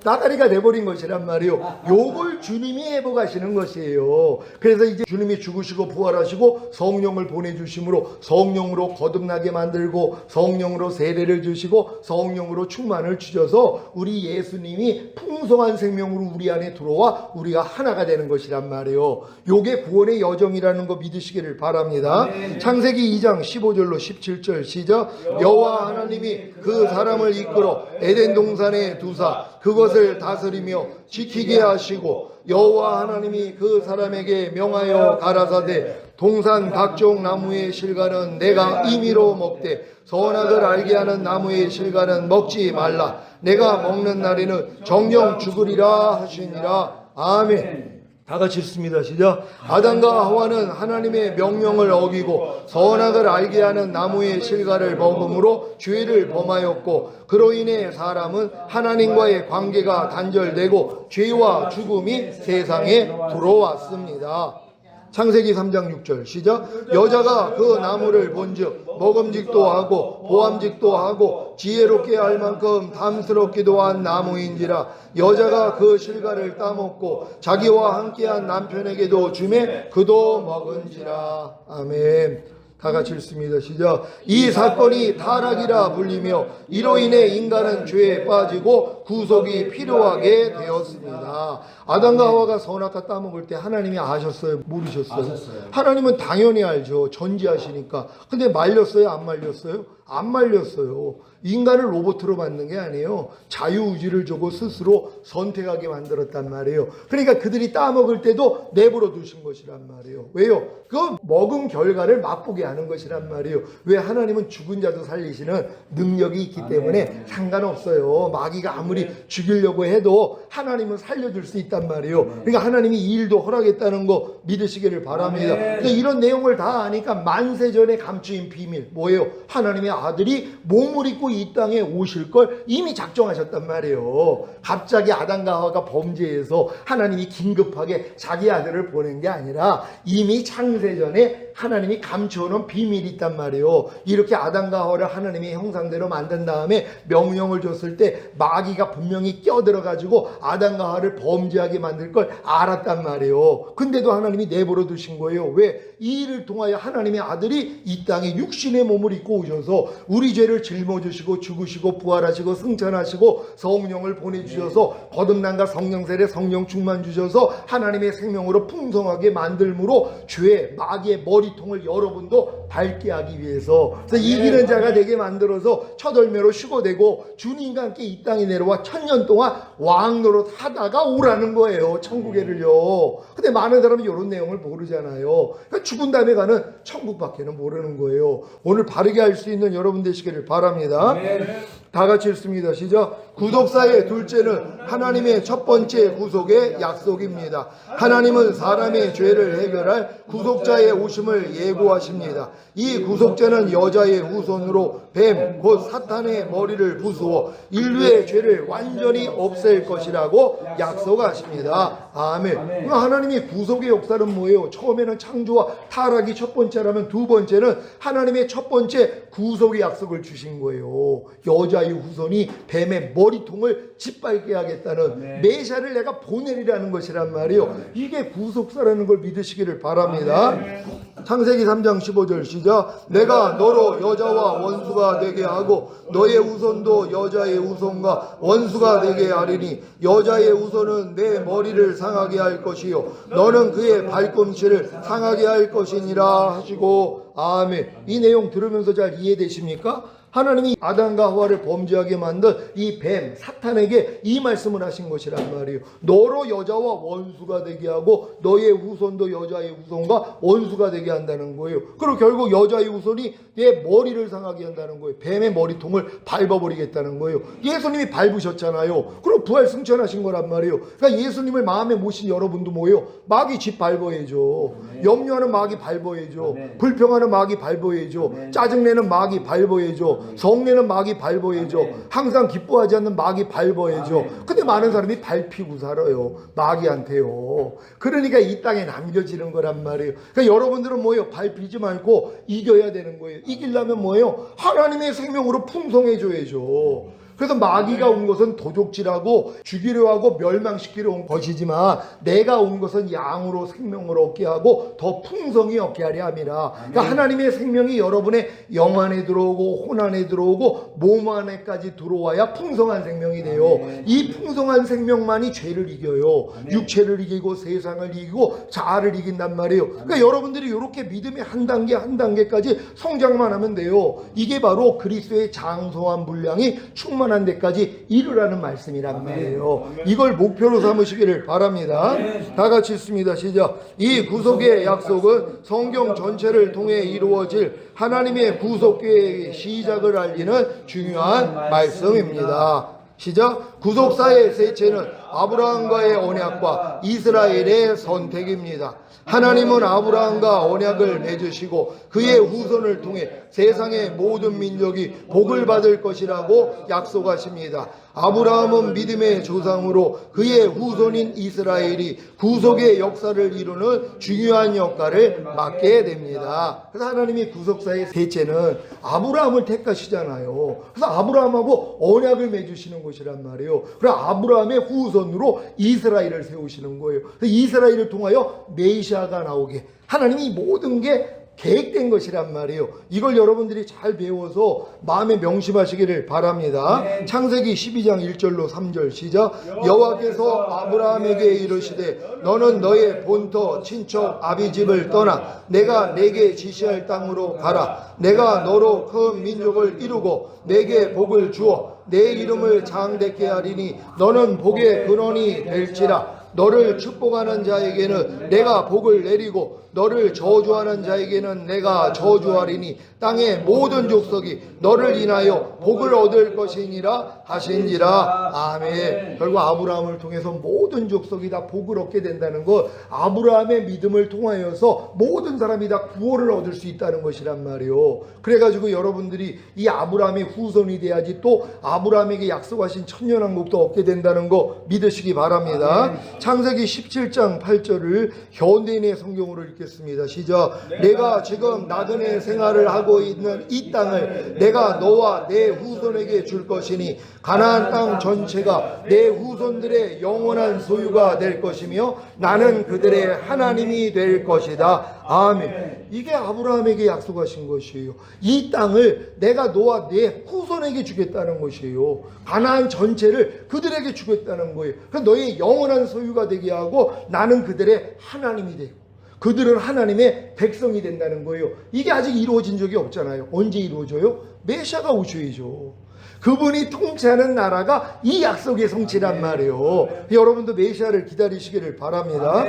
나가리가 돼버린 것이란 말이에요. 요걸 주님이 회복하시는 것이에요. 그래서 이제 주님이 죽으시고 부활하시고 성령을 보내주심으로 성령으로 거듭나게 만들고 성령으로 세례를 주시고 성령으로 충만을 주셔서 우리 예수님이 풍성한 생명으로 우리 안에 들어와 우리가 하나가 되는 것이란 말이에요. 요게 구원의 여정이라는 거 믿으시기를 바랍니다. 창세기 2장 15절로 17절 시작. 여호와 하나님이 그 사람을 이끌어 에덴 동산에 두사 그것을 다스리며 지키게 하시고 여호와 하나님이 그 사람에게 명하여 가라사대 동산 각종 나무의 실과는 내가 임의로 먹되 선악을 알게 하는 나무의 실과는 먹지 말라. 내가 먹는 날에는 정령 죽으리라 하시니라. 아멘. 다 같이 읽습니다. 시작. 아담과 하와는 하나님의 명령을 어기고 선악을 알게 하는 나무의 실과를 먹음으로 죄를 범하였고 그로 인해 사람은 하나님과의 관계가 단절되고 죄와 죽음이 세상에 들어왔습니다. 창세기 3장 6절 시작. 여자가 그 나무를 본즉 먹음직도 하고 보암직도 하고 지혜롭게 할 만큼 탐스럽기도 한 나무인지라. 여자가 그 실과를 따먹고 자기와 함께한 남편에게도 주매 그도 먹은지라. 아멘. 다 같이 읽습니다. 시작. 이 사건이 타락이라 불리며 이로 인해 인간은 죄에 빠지고 구속이 필요하게 되었습니다. 아담과 하와가 선악과 따먹을 때 하나님이 아셨어요? 모르셨어요? 아셨어요. 하나님은 당연히 알죠. 전지하시니까. 근데 말렸어요? 안 말렸어요? 안 말렸어요. 인간을 로봇으로 만든 게 아니에요. 자유의지를 주고 스스로 선택하게 만들었단 말이에요. 그러니까 그들이 따먹을 때도 내버려 두신 것이란 말이에요. 왜요? 그 먹은 결과를 맛보게 하는 것이란 말이에요. 왜? 하나님은 죽은 자도 살리시는 능력이 있기 때문에 상관없어요. 마귀가 아무리 죽이려고 해도 하나님은 살려줄 수 있단 말이에요. 그러니까 하나님이 이 일도 허락했다는 거 믿으시기를 바랍니다. 근데 이런 내용을 다 아니까 만세전에 감추인 비밀 뭐예요? 하나님의 아들이 몸을 입고 이 땅에 오실 걸 이미 작정하셨단 말이에요. 갑자기 아담과 하와가 범죄해서 하나님이 긴급하게 자기 아들을 보낸 게 아니라 이미 창세전에 하나님이 감추어놓은 비밀이 있단 말이에요. 이렇게 아담과 하와를 하나님의 형상대로 만든 다음에 명령을 줬을 때 마귀가 분명히 껴들어가지고 아담과 하와를 범죄하게 만들 걸 알았단 말이에요. 근데도 하나님이 내버려 두신 거예요. 왜? 이 일을 통하여 하나님의 아들이 이 땅에 육신의 몸을 입고 오셔서 우리 죄를 짊어지시고 죽으시고 부활하시고 승천하시고 성령을 보내주셔서 거듭남과 성령 세례 성령 충만 주셔서 하나님의 생명으로 풍성하게 만들므로 죄 마귀의 머리통을 여러분도 밟게 하기 위해서 그래서 이기는 자가 되게 만들어서 첫 열매로 휴거되고 주님과 함께 이 땅에 내려와 이스라엘과 1000년 동안 왕 노릇 하다가 오라는 거예요. 천국에를요. 근데 많은 사람이 이런 내용을 모르잖아요. 그러니까 죽은 다음에 가는 천국밖에는 모르는 거예요. 오늘 바르게 할 수 있는 여러분 되시기를 바랍니다. 다 같이 읽습니다. 시작. 구속사의 둘째는 하나님의 첫 번째 구속의 약속입니다. 하나님은 사람의 죄를 해결할 구속자의 오심을 예고하십니다. 이 구속자는 여자의 후손으로 뱀, 곧 사탄의 머리를 부수어 인류의 죄를 완전히 없앨 것이라고 약속하십니다. 아멘. 하나님의 구속의 역사는 뭐예요? 처음에는 창조와 타락이 첫 번째라면 두 번째는 하나님의 첫 번째 구속의 약속을 주신 거예요. 여자의 후손이 뱀의 머리통을 짓밟게 하겠다는 메시아를 내가 보내리라는 것이란 말이에요. 이게 구속사라는 걸 믿으시기를 바랍니다. 창세기 3장 15절 시작. 내가 너로 여자와 원수가 되게 하고 너의 후손도 여자의 후손과 원수가 되게 하리니 여자의 후손은 내 머리를 상하게 할 것이요 너는 그의 발꿈치를 상하게 할 것이니라 하시고 아멘. 이 내용 들으면서 잘 이해되십니까? 하나님이 아담과 하와를 범죄하게 만든 이 뱀, 사탄에게 이 말씀을 하신 것이란 말이에요. 너로 여자와 원수가 되게 하고 너의 후손도 여자의 후손과 원수가 되게 한다는 거예요. 그리고 결국 여자의 후손이 내 머리를 상하게 한다는 거예요. 뱀의 머리통을 밟아버리겠다는 거예요. 예수님이 밟으셨잖아요. 그리고 부활 승천하신 거란 말이에요. 그러니까 예수님을 마음에 모신 여러분도 뭐예요? 마귀 집 밟아야죠. 염려하는 마귀 밟아야죠. 불평하는 마귀 밟아야죠. 짜증내는 마귀 밟아야죠. 성내는 마귀 밟아야죠. 항상 기뻐하지 않는 마귀 밟아야죠. 근데 많은 사람이 밟히고 살아요. 마귀한테요. 그러니까 이 땅에 남겨지는 거란 말이에요. 그러니까 여러분들은 뭐예요? 밟히지 말고 이겨야 되는 거예요. 이기려면 뭐예요? 하나님의 생명으로 풍성해져야죠. 그래서 마귀가 온 것은 도적질하고 죽이려 하고 멸망시키려 온 것이지만 내가 온 것은 양으로 생명을 얻게 하고 더 풍성히 얻게 하려 함이라. 그러니까 하나님의 생명이 여러분의 영 안에 들어오고 혼 안에 들어오고 몸 안에까지 들어와야 풍성한 생명이 돼요. 이 풍성한 생명만이 죄를 이겨요. 육체를 이기고 세상을 이기고 자아를 이긴단 말이에요. 그러니까 여러분들이 이렇게 믿음의 한 단계 한 단계까지 성장만 하면 돼요. 이게 바로 그리스도의 장성한 분량이 충만한 데까지 이르라는 말씀이란 말이에요. 이걸 목표로 삼으시기를 바랍니다. 다 같이 읽습니다. 시작. 이 구속의 약속은 성경 전체를 통해 이루어질 하나님의 구속계획의 시작을 알리는 중요한 말씀입니다. 시작. 구속사의 셋째는 아브라함과의 언약과 이스라엘의 선택입니다. 하나님은 아브라함과 언약을 맺으시고 그의 후손을 통해 세상의 모든 민족이 복을 받을 것이라고 약속하십니다. 아브라함은 믿음의 조상으로 그의 후손인 이스라엘이 구속의 역사를 이루는 중요한 역할을 맡게 됩니다. 그래서 하나님이 구속사의 셋째는 아브라함을 택하시잖아요. 그래서 아브라함하고 언약을 맺으시는 것이란 말이에요. 그래서 아브라함의 후손으로 이스라엘을 세우시는 거예요. 그래서 이스라엘을 통하여 메시아가 나오게 하나님이 모든 게 계획된 것이란 말이에요. 이걸 여러분들이 잘 배워서 마음에 명심하시기를 바랍니다. 창세기 12장 1절로 3절 시작. 여호와께서 아브라함에게 이르시되 너는 너의 본토 친척 아비집을 떠나 내가 내게 지시할 땅으로 가라. 내가 너로 큰 민족을 이루고 내게 복을 주어 내 이름을 장대케 하리니 너는 복의 근원이 될지라. 너를 축복하는 자에게는 내가 복을 내리고 너를 저주하는 자에게는 내가 저주하리니 땅의 모든 족속이 너를 인하여 복을 얻을 것이니라 하신지라. 아멘. 결국 아브라함을 통해서 모든 족속이 다 복을 얻게 된다는 것, 아브라함의 믿음을 통하여서 모든 사람이 다 구원을 얻을 수 있다는 것이란 말이에요. 그래가지고 여러분들이 이 아브라함의 후손이 돼야지 또 아브라함에게 약속하신 천년왕국도 얻게 된다는 거 믿으시기 바랍니다. 창세기 17장 8절을 현대인의 성경으로 읽겠습니다. 시작. 내가 지금 나그네 생활을 하고 있는 이 땅을 내가 너와 내 후손에게 줄 것이니 가나안 땅 전체가 내 후손들의 영원한 소유가 될 것이며 나는 그들의 하나님이 될 것이다. 아멘. 이게 아브라함에게 약속하신 것이에요. 이 땅을 내가 너와 내 후손에게 주겠다는 것이에요. 가나안 전체를 그들에게 주겠다는 거예요. 그래서 너의 영원한 소유가 되게 하고 나는 그들의 하나님이 되고 그들은 하나님의 백성이 된다는 거예요. 이게 아직 이루어진 적이 없잖아요. 언제 이루어져요? 메시아가 오셔야죠. 그분이 통치하는 나라가 이 약속의 성취란 말이에요. 여러분도 메시아를 기다리시기를 바랍니다.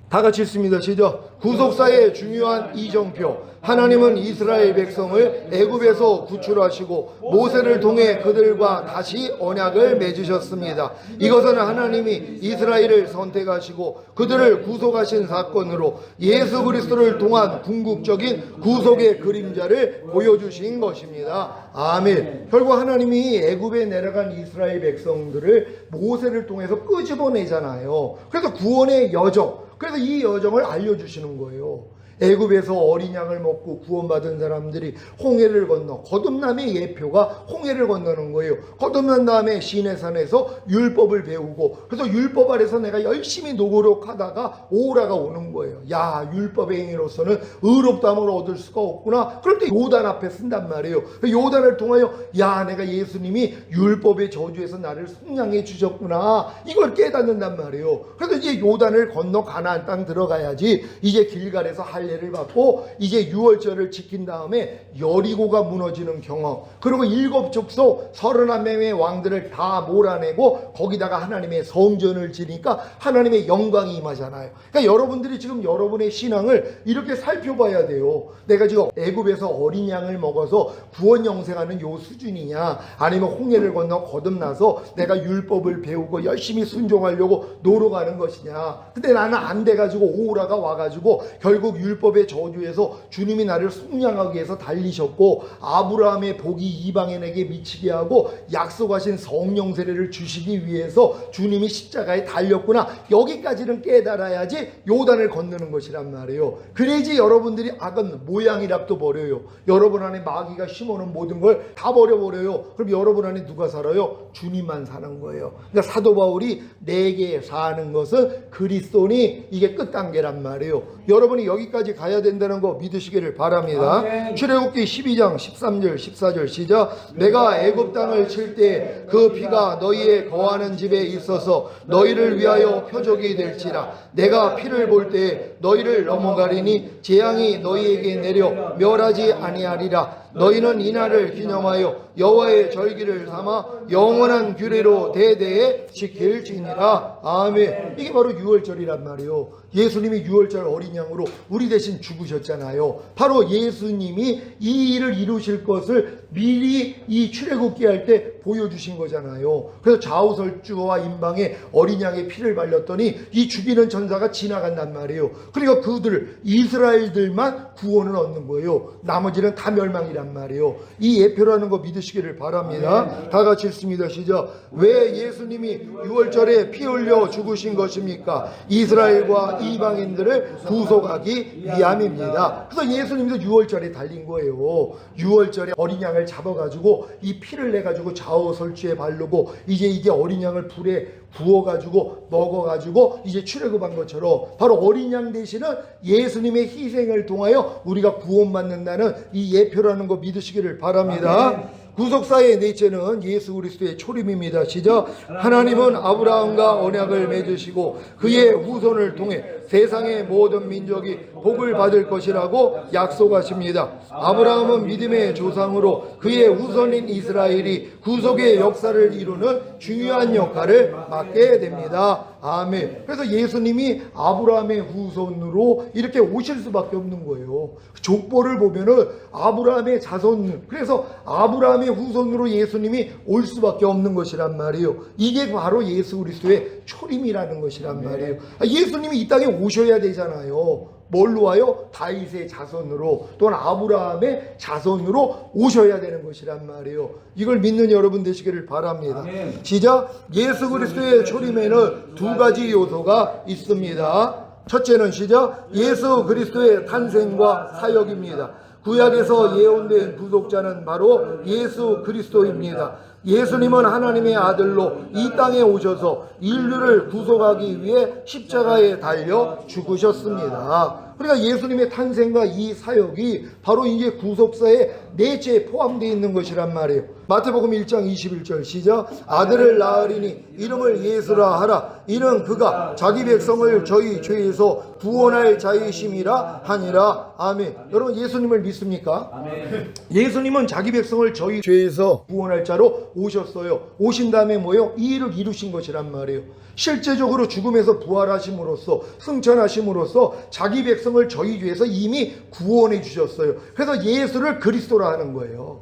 다 같이 읽습니다. 시작. 구속사의 중요한 이정표. 하나님은 이스라엘 백성을 애굽에서 구출하시고 모세를 통해 그들과 다시 언약을 맺으셨습니다. 이것은 하나님이 이스라엘을 선택하시고 그들을 구속하신 사건으로 예수 그리스도를 통한 궁극적인 구속의 그림자를 보여주신 것입니다. 아멘. 결국 하나님이 애굽에 내려간 이스라엘 백성들을 모세를 통해서 끄집어내잖아요. 그래서 구원의 여정, 그래서 이 여정을 알려주시는 거예요. 애굽에서 어린 양을 먹고 구원받은 사람들이 홍해를 건너, 거듭남의 예표가 홍해를 건너는 거예요. 거듭난 다음에 시내산에서 율법을 배우고, 그래서 율법 아래서 내가 열심히 노력하다가 오라가 오는 거예요. 야, 율법의 행위로서는 의롭다함을 얻을 수가 없구나. 그럴 때 요단 앞에 쓴단 말이에요. 요단을 통하여 야, 내가 예수님이 율법의 저주에서 나를 속량해 주셨구나, 이걸 깨닫는단 말이에요. 그래서 이제 요단을 건너 가나안 땅 들어가야지 이제 길갈에서 할례를 받고 이제 유월절을 지킨 다음에 여리고가 무너지는 경험, 그리고 일곱 족속 31명의 왕들을 다 몰아내고 거기다가 하나님의 성전을 지니까 하나님의 영광이 임하잖아요. 그러니까 여러분들이 지금 여러분의 신앙을 이렇게 살펴봐야 돼요. 내가 지금 애굽에서 어린 양을 먹어서 구원 영생하는 요 수준이냐, 아니면 홍해를 건너 거듭나서 내가 율법을 배우고 열심히 순종하려고 노력하는 것이냐. 근데 나는 안 돼가지고 오라가 와가지고 결국 율법의 저주에서 주님이 나를 속량하기 위해서 달리셨고, 아브라함의 복이 이방인에게 미치게 하고 약속하신 성령 세례를 주시기 위해서 주님이 십자가에 달렸구나, 여기까지는 깨달아야지 요단을 건너는 것이란 말이에요. 그래야지 여러분들이 악은 모양이랍도 버려요. 여러분 안에 마귀가 심어놓은 모든 걸 다 버려버려요. 그럼 여러분 안에 누가 살아요? 주님만 사는 거예요. 그러니까 사도 바울이 내게 사는 것은 그리스도니, 이게 끝단계란 말이에요. 여러분이 여기까지 가야 된다는 거 믿으시기를 바랍니다. 출애굽기 12장 13절 14절 시작. 내가 애굽 땅을 칠 때 그 피가 너희의 거하는 집에 있어서 너희를 위하여 표적이 될지라. 내가 피를 볼 때 너희를 넘어가리니 재앙이 너희에게 내려 멸하지 아니하리라. 너희는 이날을 기념하여 여호와의 절기를 삼아 영원한 규례로 대대에 지킬지니라. 아멘. 이게 바로 유월절이란 말이에요. 예수님이 유월절 어린 양으로 우리 대신 죽으셨잖아요. 바로 예수님이 이 일을 이루실 것을 미리 이 출애굽기 할 때 보여주신 거잖아요. 그래서 좌우설주와 임방에 어린 양의 피를 발렸더니 이 죽이는 천사가 지나간단 말이에요. 그러니까 그들 이스라엘들만 구원을 얻는 거예요. 나머지는 다 멸망이란 말이에요. 이 예표라는 거 믿으시기를 바랍니다. 다 같이 읽습니다. 시작. 왜 예수님이 유월절에 피 흘려 죽으신 것입니까? 이스라엘과 이방인들을 구속하기 위함입니다. 그래서 예수님도 유월절에 달린 거예요. 유월절에 어린 양을 잡아가지고 이 피를 내가지고 좌우설주에 바르고 이제 이게 어린 양을 불에 구워가지고 먹어가지고 이제 출애굽한 것처럼 바로 어린 양 대신은 예수님의 희생을 통하여 우리가 구원받는다는 이 예표라는 거 믿으시기를 바랍니다. 구속사의 넷째는 예수 그리스도의 초림입니다. 시작. 하나님은 아브라함과 언약을 맺으시고 그의 후손을 통해 세상의 모든 민족이 복을 받을 것이라고 약속하십니다. 아브라함은 믿음의 조상으로 그의 후손인 이스라엘이 구속의 역사를 이루는 중요한 역할을 맡게 됩니다. 아멘. 그래서 예수님이 아브라함의 후손으로 이렇게 오실 수밖에 없는 거예요. 족보를 보면은 아브라함의 자손, 그래서 아브라함의 후손으로 예수님이 올 수밖에 없는 것이란 말이에요. 이게 바로 예수 그리스도의 초림이라는 것이란 말이에요. 예수님이 이 땅에 오셔야 되잖아요. 뭘로 와요? 다윗의 자손으로 또는 아브라함의 자손으로 오셔야 되는 것이란 말이에요. 이걸 믿는 여러분 되시기를 바랍니다. 시작. 예수 그리스도의 초림에는 두 가지 요소가 있습니다. 첫째는 시작. 예수 그리스도의 탄생과 사역입니다. 구약에서 예언된 구속자는 바로 예수 그리스도입니다. 예수님은 하나님의 아들로 이 땅에 오셔서 인류를 구속하기 위해 십자가에 달려 죽으셨습니다. 그러니까 예수님의 탄생과 이 사역이 바로 이제 구속사의 넷째에 포함되어 있는 것이란 말이에요. 마태복음 1장 21절 시작. 아들을 낳으리니 이름을 예수라 하라. 이는 그가 자기 백성을 저희 죄에서 구원할 자이심이라 하니라. 아멘. 여러분 예수님을 믿습니까? 아멘. 예수님은 자기 백성을 저희 죄에서 구원할 자로 오셨어요. 오신 다음에 뭐예요? 이 일을 이루신 것이란 말이에요. 실제적으로 죽음에서 부활하심으로써 승천하심으로써 자기 백성을 저희 죄에서 이미 구원해 주셨어요. 그래서 예수를 그리스도라 하는 거예요.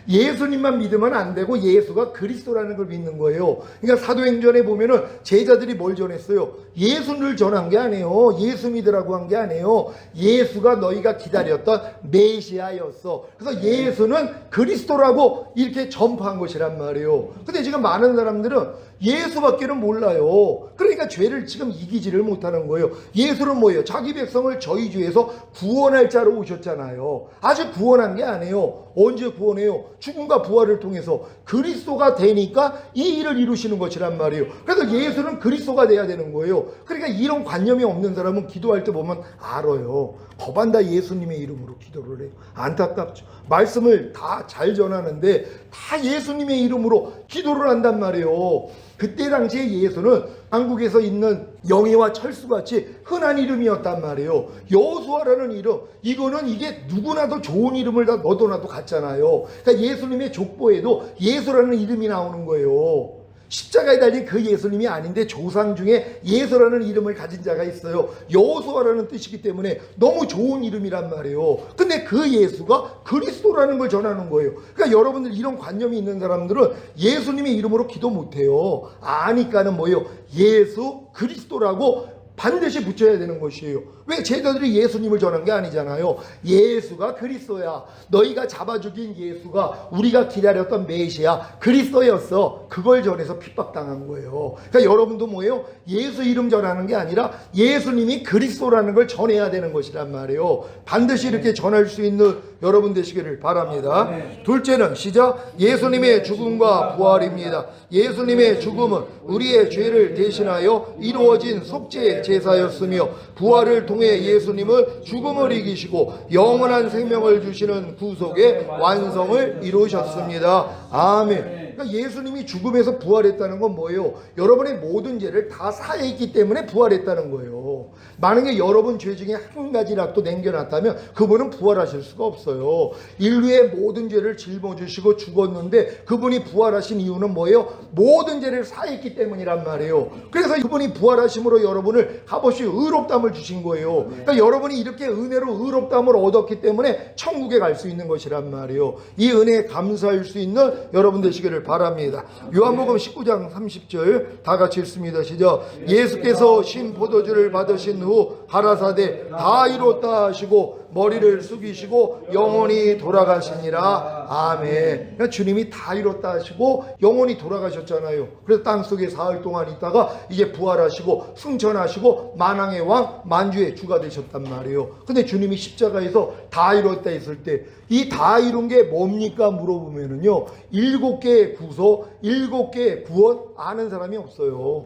예수님만 믿으면 안 되고 예수가 그리스도라는 걸 믿는 거예요. 그러니까 사도행전에 보면은 제자들이 뭘 전했어요? 예수를 전한 게 아니에요. 예수 믿으라고 한 게 아니에요. 예수가 너희가 기다렸던 메시아였어. 그래서 예수는 그리스도라고 이렇게 전파한 것이란 말이에요. 근데 지금 많은 사람들은 예수밖에는 몰라요. 그러니까 죄를 지금 이기지를 못하는 거예요. 예수는 뭐예요? 자기 백성을 저희 죄에서 구원할 자로 오셨잖아요. 아직 구원한 게 아니에요. 언제 구원해요? 죽음과 부활을 통해서 그리스도가 되니까 이 일을 이루시는 것이란 말이에요. 그래서 예수는 그리스도가 돼야 되는 거예요. 그러니까 이런 관념이 없는 사람은 기도할 때 보면 알아요. 법안다 예수님의 이름으로 기도를 해요. 안타깝죠. 말씀을 다 잘 전하는데 다 예수님의 이름으로 기도를 한단 말이에요. 그때 당시에 예수는 한국에서 있는 영예와 철수같이 흔한 이름이었단 말이에요. 여호수아라는 이름, 이게 누구나도 좋은 이름을 다 너도 나도 갖잖아요. 그러니까 예수님의 족보에도 예수라는 이름이 나오는 거예요. 십자가에 달린 그 예수님이 아닌데 조상 중에 예수라는 이름을 가진 자가 있어요. 여호수아라는 뜻이기 때문에 너무 좋은 이름이란 말이에요. 근데 그 예수가 그리스도라는 걸 전하는 거예요. 그러니까 여러분들 이런 관념이 있는 사람들은 예수님의 이름으로 기도 못해요. 아니까는 뭐예요? 예수 그리스도라고 반드시 붙여야 되는 것이에요. 왜? 제자들이 예수님을 전한 게 아니잖아요. 예수가 그리스도야. 너희가 잡아 죽인 예수가 우리가 기다렸던 메시아 그리스도였어. 그걸 전해서 핍박당한 거예요. 그러니까 여러분도 뭐예요? 예수 이름 전하는 게 아니라 예수님이 그리스도라는 걸 전해야 되는 것이란 말이에요. 반드시 이렇게 전할 수 있는 여러분 되시기를 바랍니다. 둘째는 시작. 예수님의 죽음과 부활입니다. 예수님의 죽음은 우리의 죄를 대신하여 이루어진 속죄의 제사였으며 부활을 통해 예수님은 죽음을 이기시고 영원한 생명을 주시는 구속의 완성을 이루셨습니다. 아멘. 그러니까 예수님이 죽음에서 부활했다는 건 뭐예요? 여러분의 모든 죄를 다 사했기 때문에 부활했다는 거예요. 만약에 여러분 죄 중에 한 가지라도 남겨놨다면 그분은 부활하실 수가 없어요. 인류의 모든 죄를 짊어지시고 죽었는데 그분이 부활하신 이유는 뭐예요? 모든 죄를 사했기 때문이란 말이에요. 그래서 그분이 부활하심으로 여러분을 값없이 의롭다함을 주신 거예요. 그러니까 여러분이 이렇게 은혜로 의롭다함을 얻었기 때문에 천국에 갈 수 있는 것이란 말이에요. 이 은혜에 감사할 수 있는 여러분 되시기를 바랍니다. 요한복음 19장 30절 다 같이 읽습니다. 시작. 예수께서 신 포도주를 받으신 후 가라사대 다 이뤘다 하시고 머리를 숙이시고 영원히 돌아가시니라. 아멘. 그러니까 주님이 다 이뤘다 하시고 영원히 돌아가셨잖아요. 그래서 땅속에 사흘 동안 있다가 이제 부활하시고 승천하시고 만왕의 왕 만주의 주가 되셨단 말이에요. 근데 주님이 십자가에서 다 이뤘다 했을 때 이 다 이룬 게 뭡니까 물어보면은요 7개의 구소 7개의 구원 아는 사람이 없어요.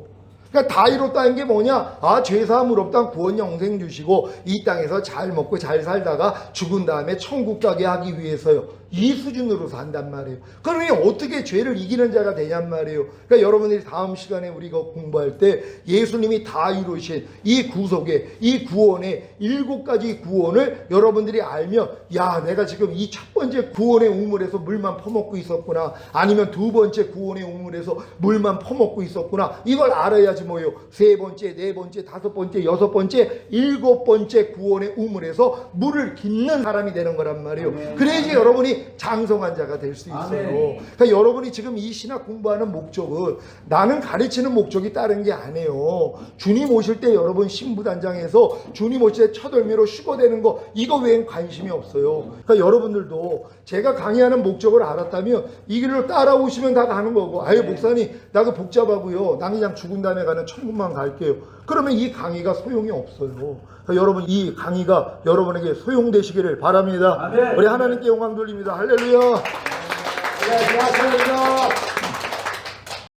그러니까 다 이뤘다는 게 뭐냐? 죄사함 의롭다 구원 영생 주시고 이 땅에서 잘 먹고 잘 살다가 죽은 다음에 천국 가게 하기 위해서요. 이 수준으로 산단 말이에요. 그러니 어떻게 죄를 이기는 자가 되냔 말이에요. 그러니까 여러분들이 다음 시간에 우리가 공부할 때 예수님이 다 이루신 이 구속의 이 구원의 7가지 구원을 여러분들이 알면 야 내가 지금 이 첫 번째 구원의 우물에서 물만 퍼먹고 있었구나. 아니면 두 번째 구원의 우물에서 물만 퍼먹고 있었구나. 이걸 알아야지 뭐예요. 세 번째, 네 번째, 다섯 번째, 여섯 번째, 7번째 구원의 우물에서 물을 깃는 사람이 되는 거란 말이에요. 그래야지 여러분이 장성한 자가 될 수 있어요. 그러니까 여러분이 지금 이 신학 공부하는 목적은 나는 가르치는 목적이 다른 게 아니에요. 주님 오실 때 여러분 신부단장에서 주님 오실 때 첫 열매로 휴거되는 거 이거 외엔 관심이 없어요. 그러니까 여러분들도 제가 강의하는 목적을 알았다면 이 길로 따라오시면 다 가는 거고 목사님 나 그 복잡하고요. 나 그냥 죽은 다음에 가는 천국만 갈게요. 그러면 이 강의가 소용이 없어요. 그러니까 여러분 이 강의가 여러분에게 소용되시기를 바랍니다. 우리 하나님께 영광 돌립니다. 할렐루야. 네, 고맙습니다.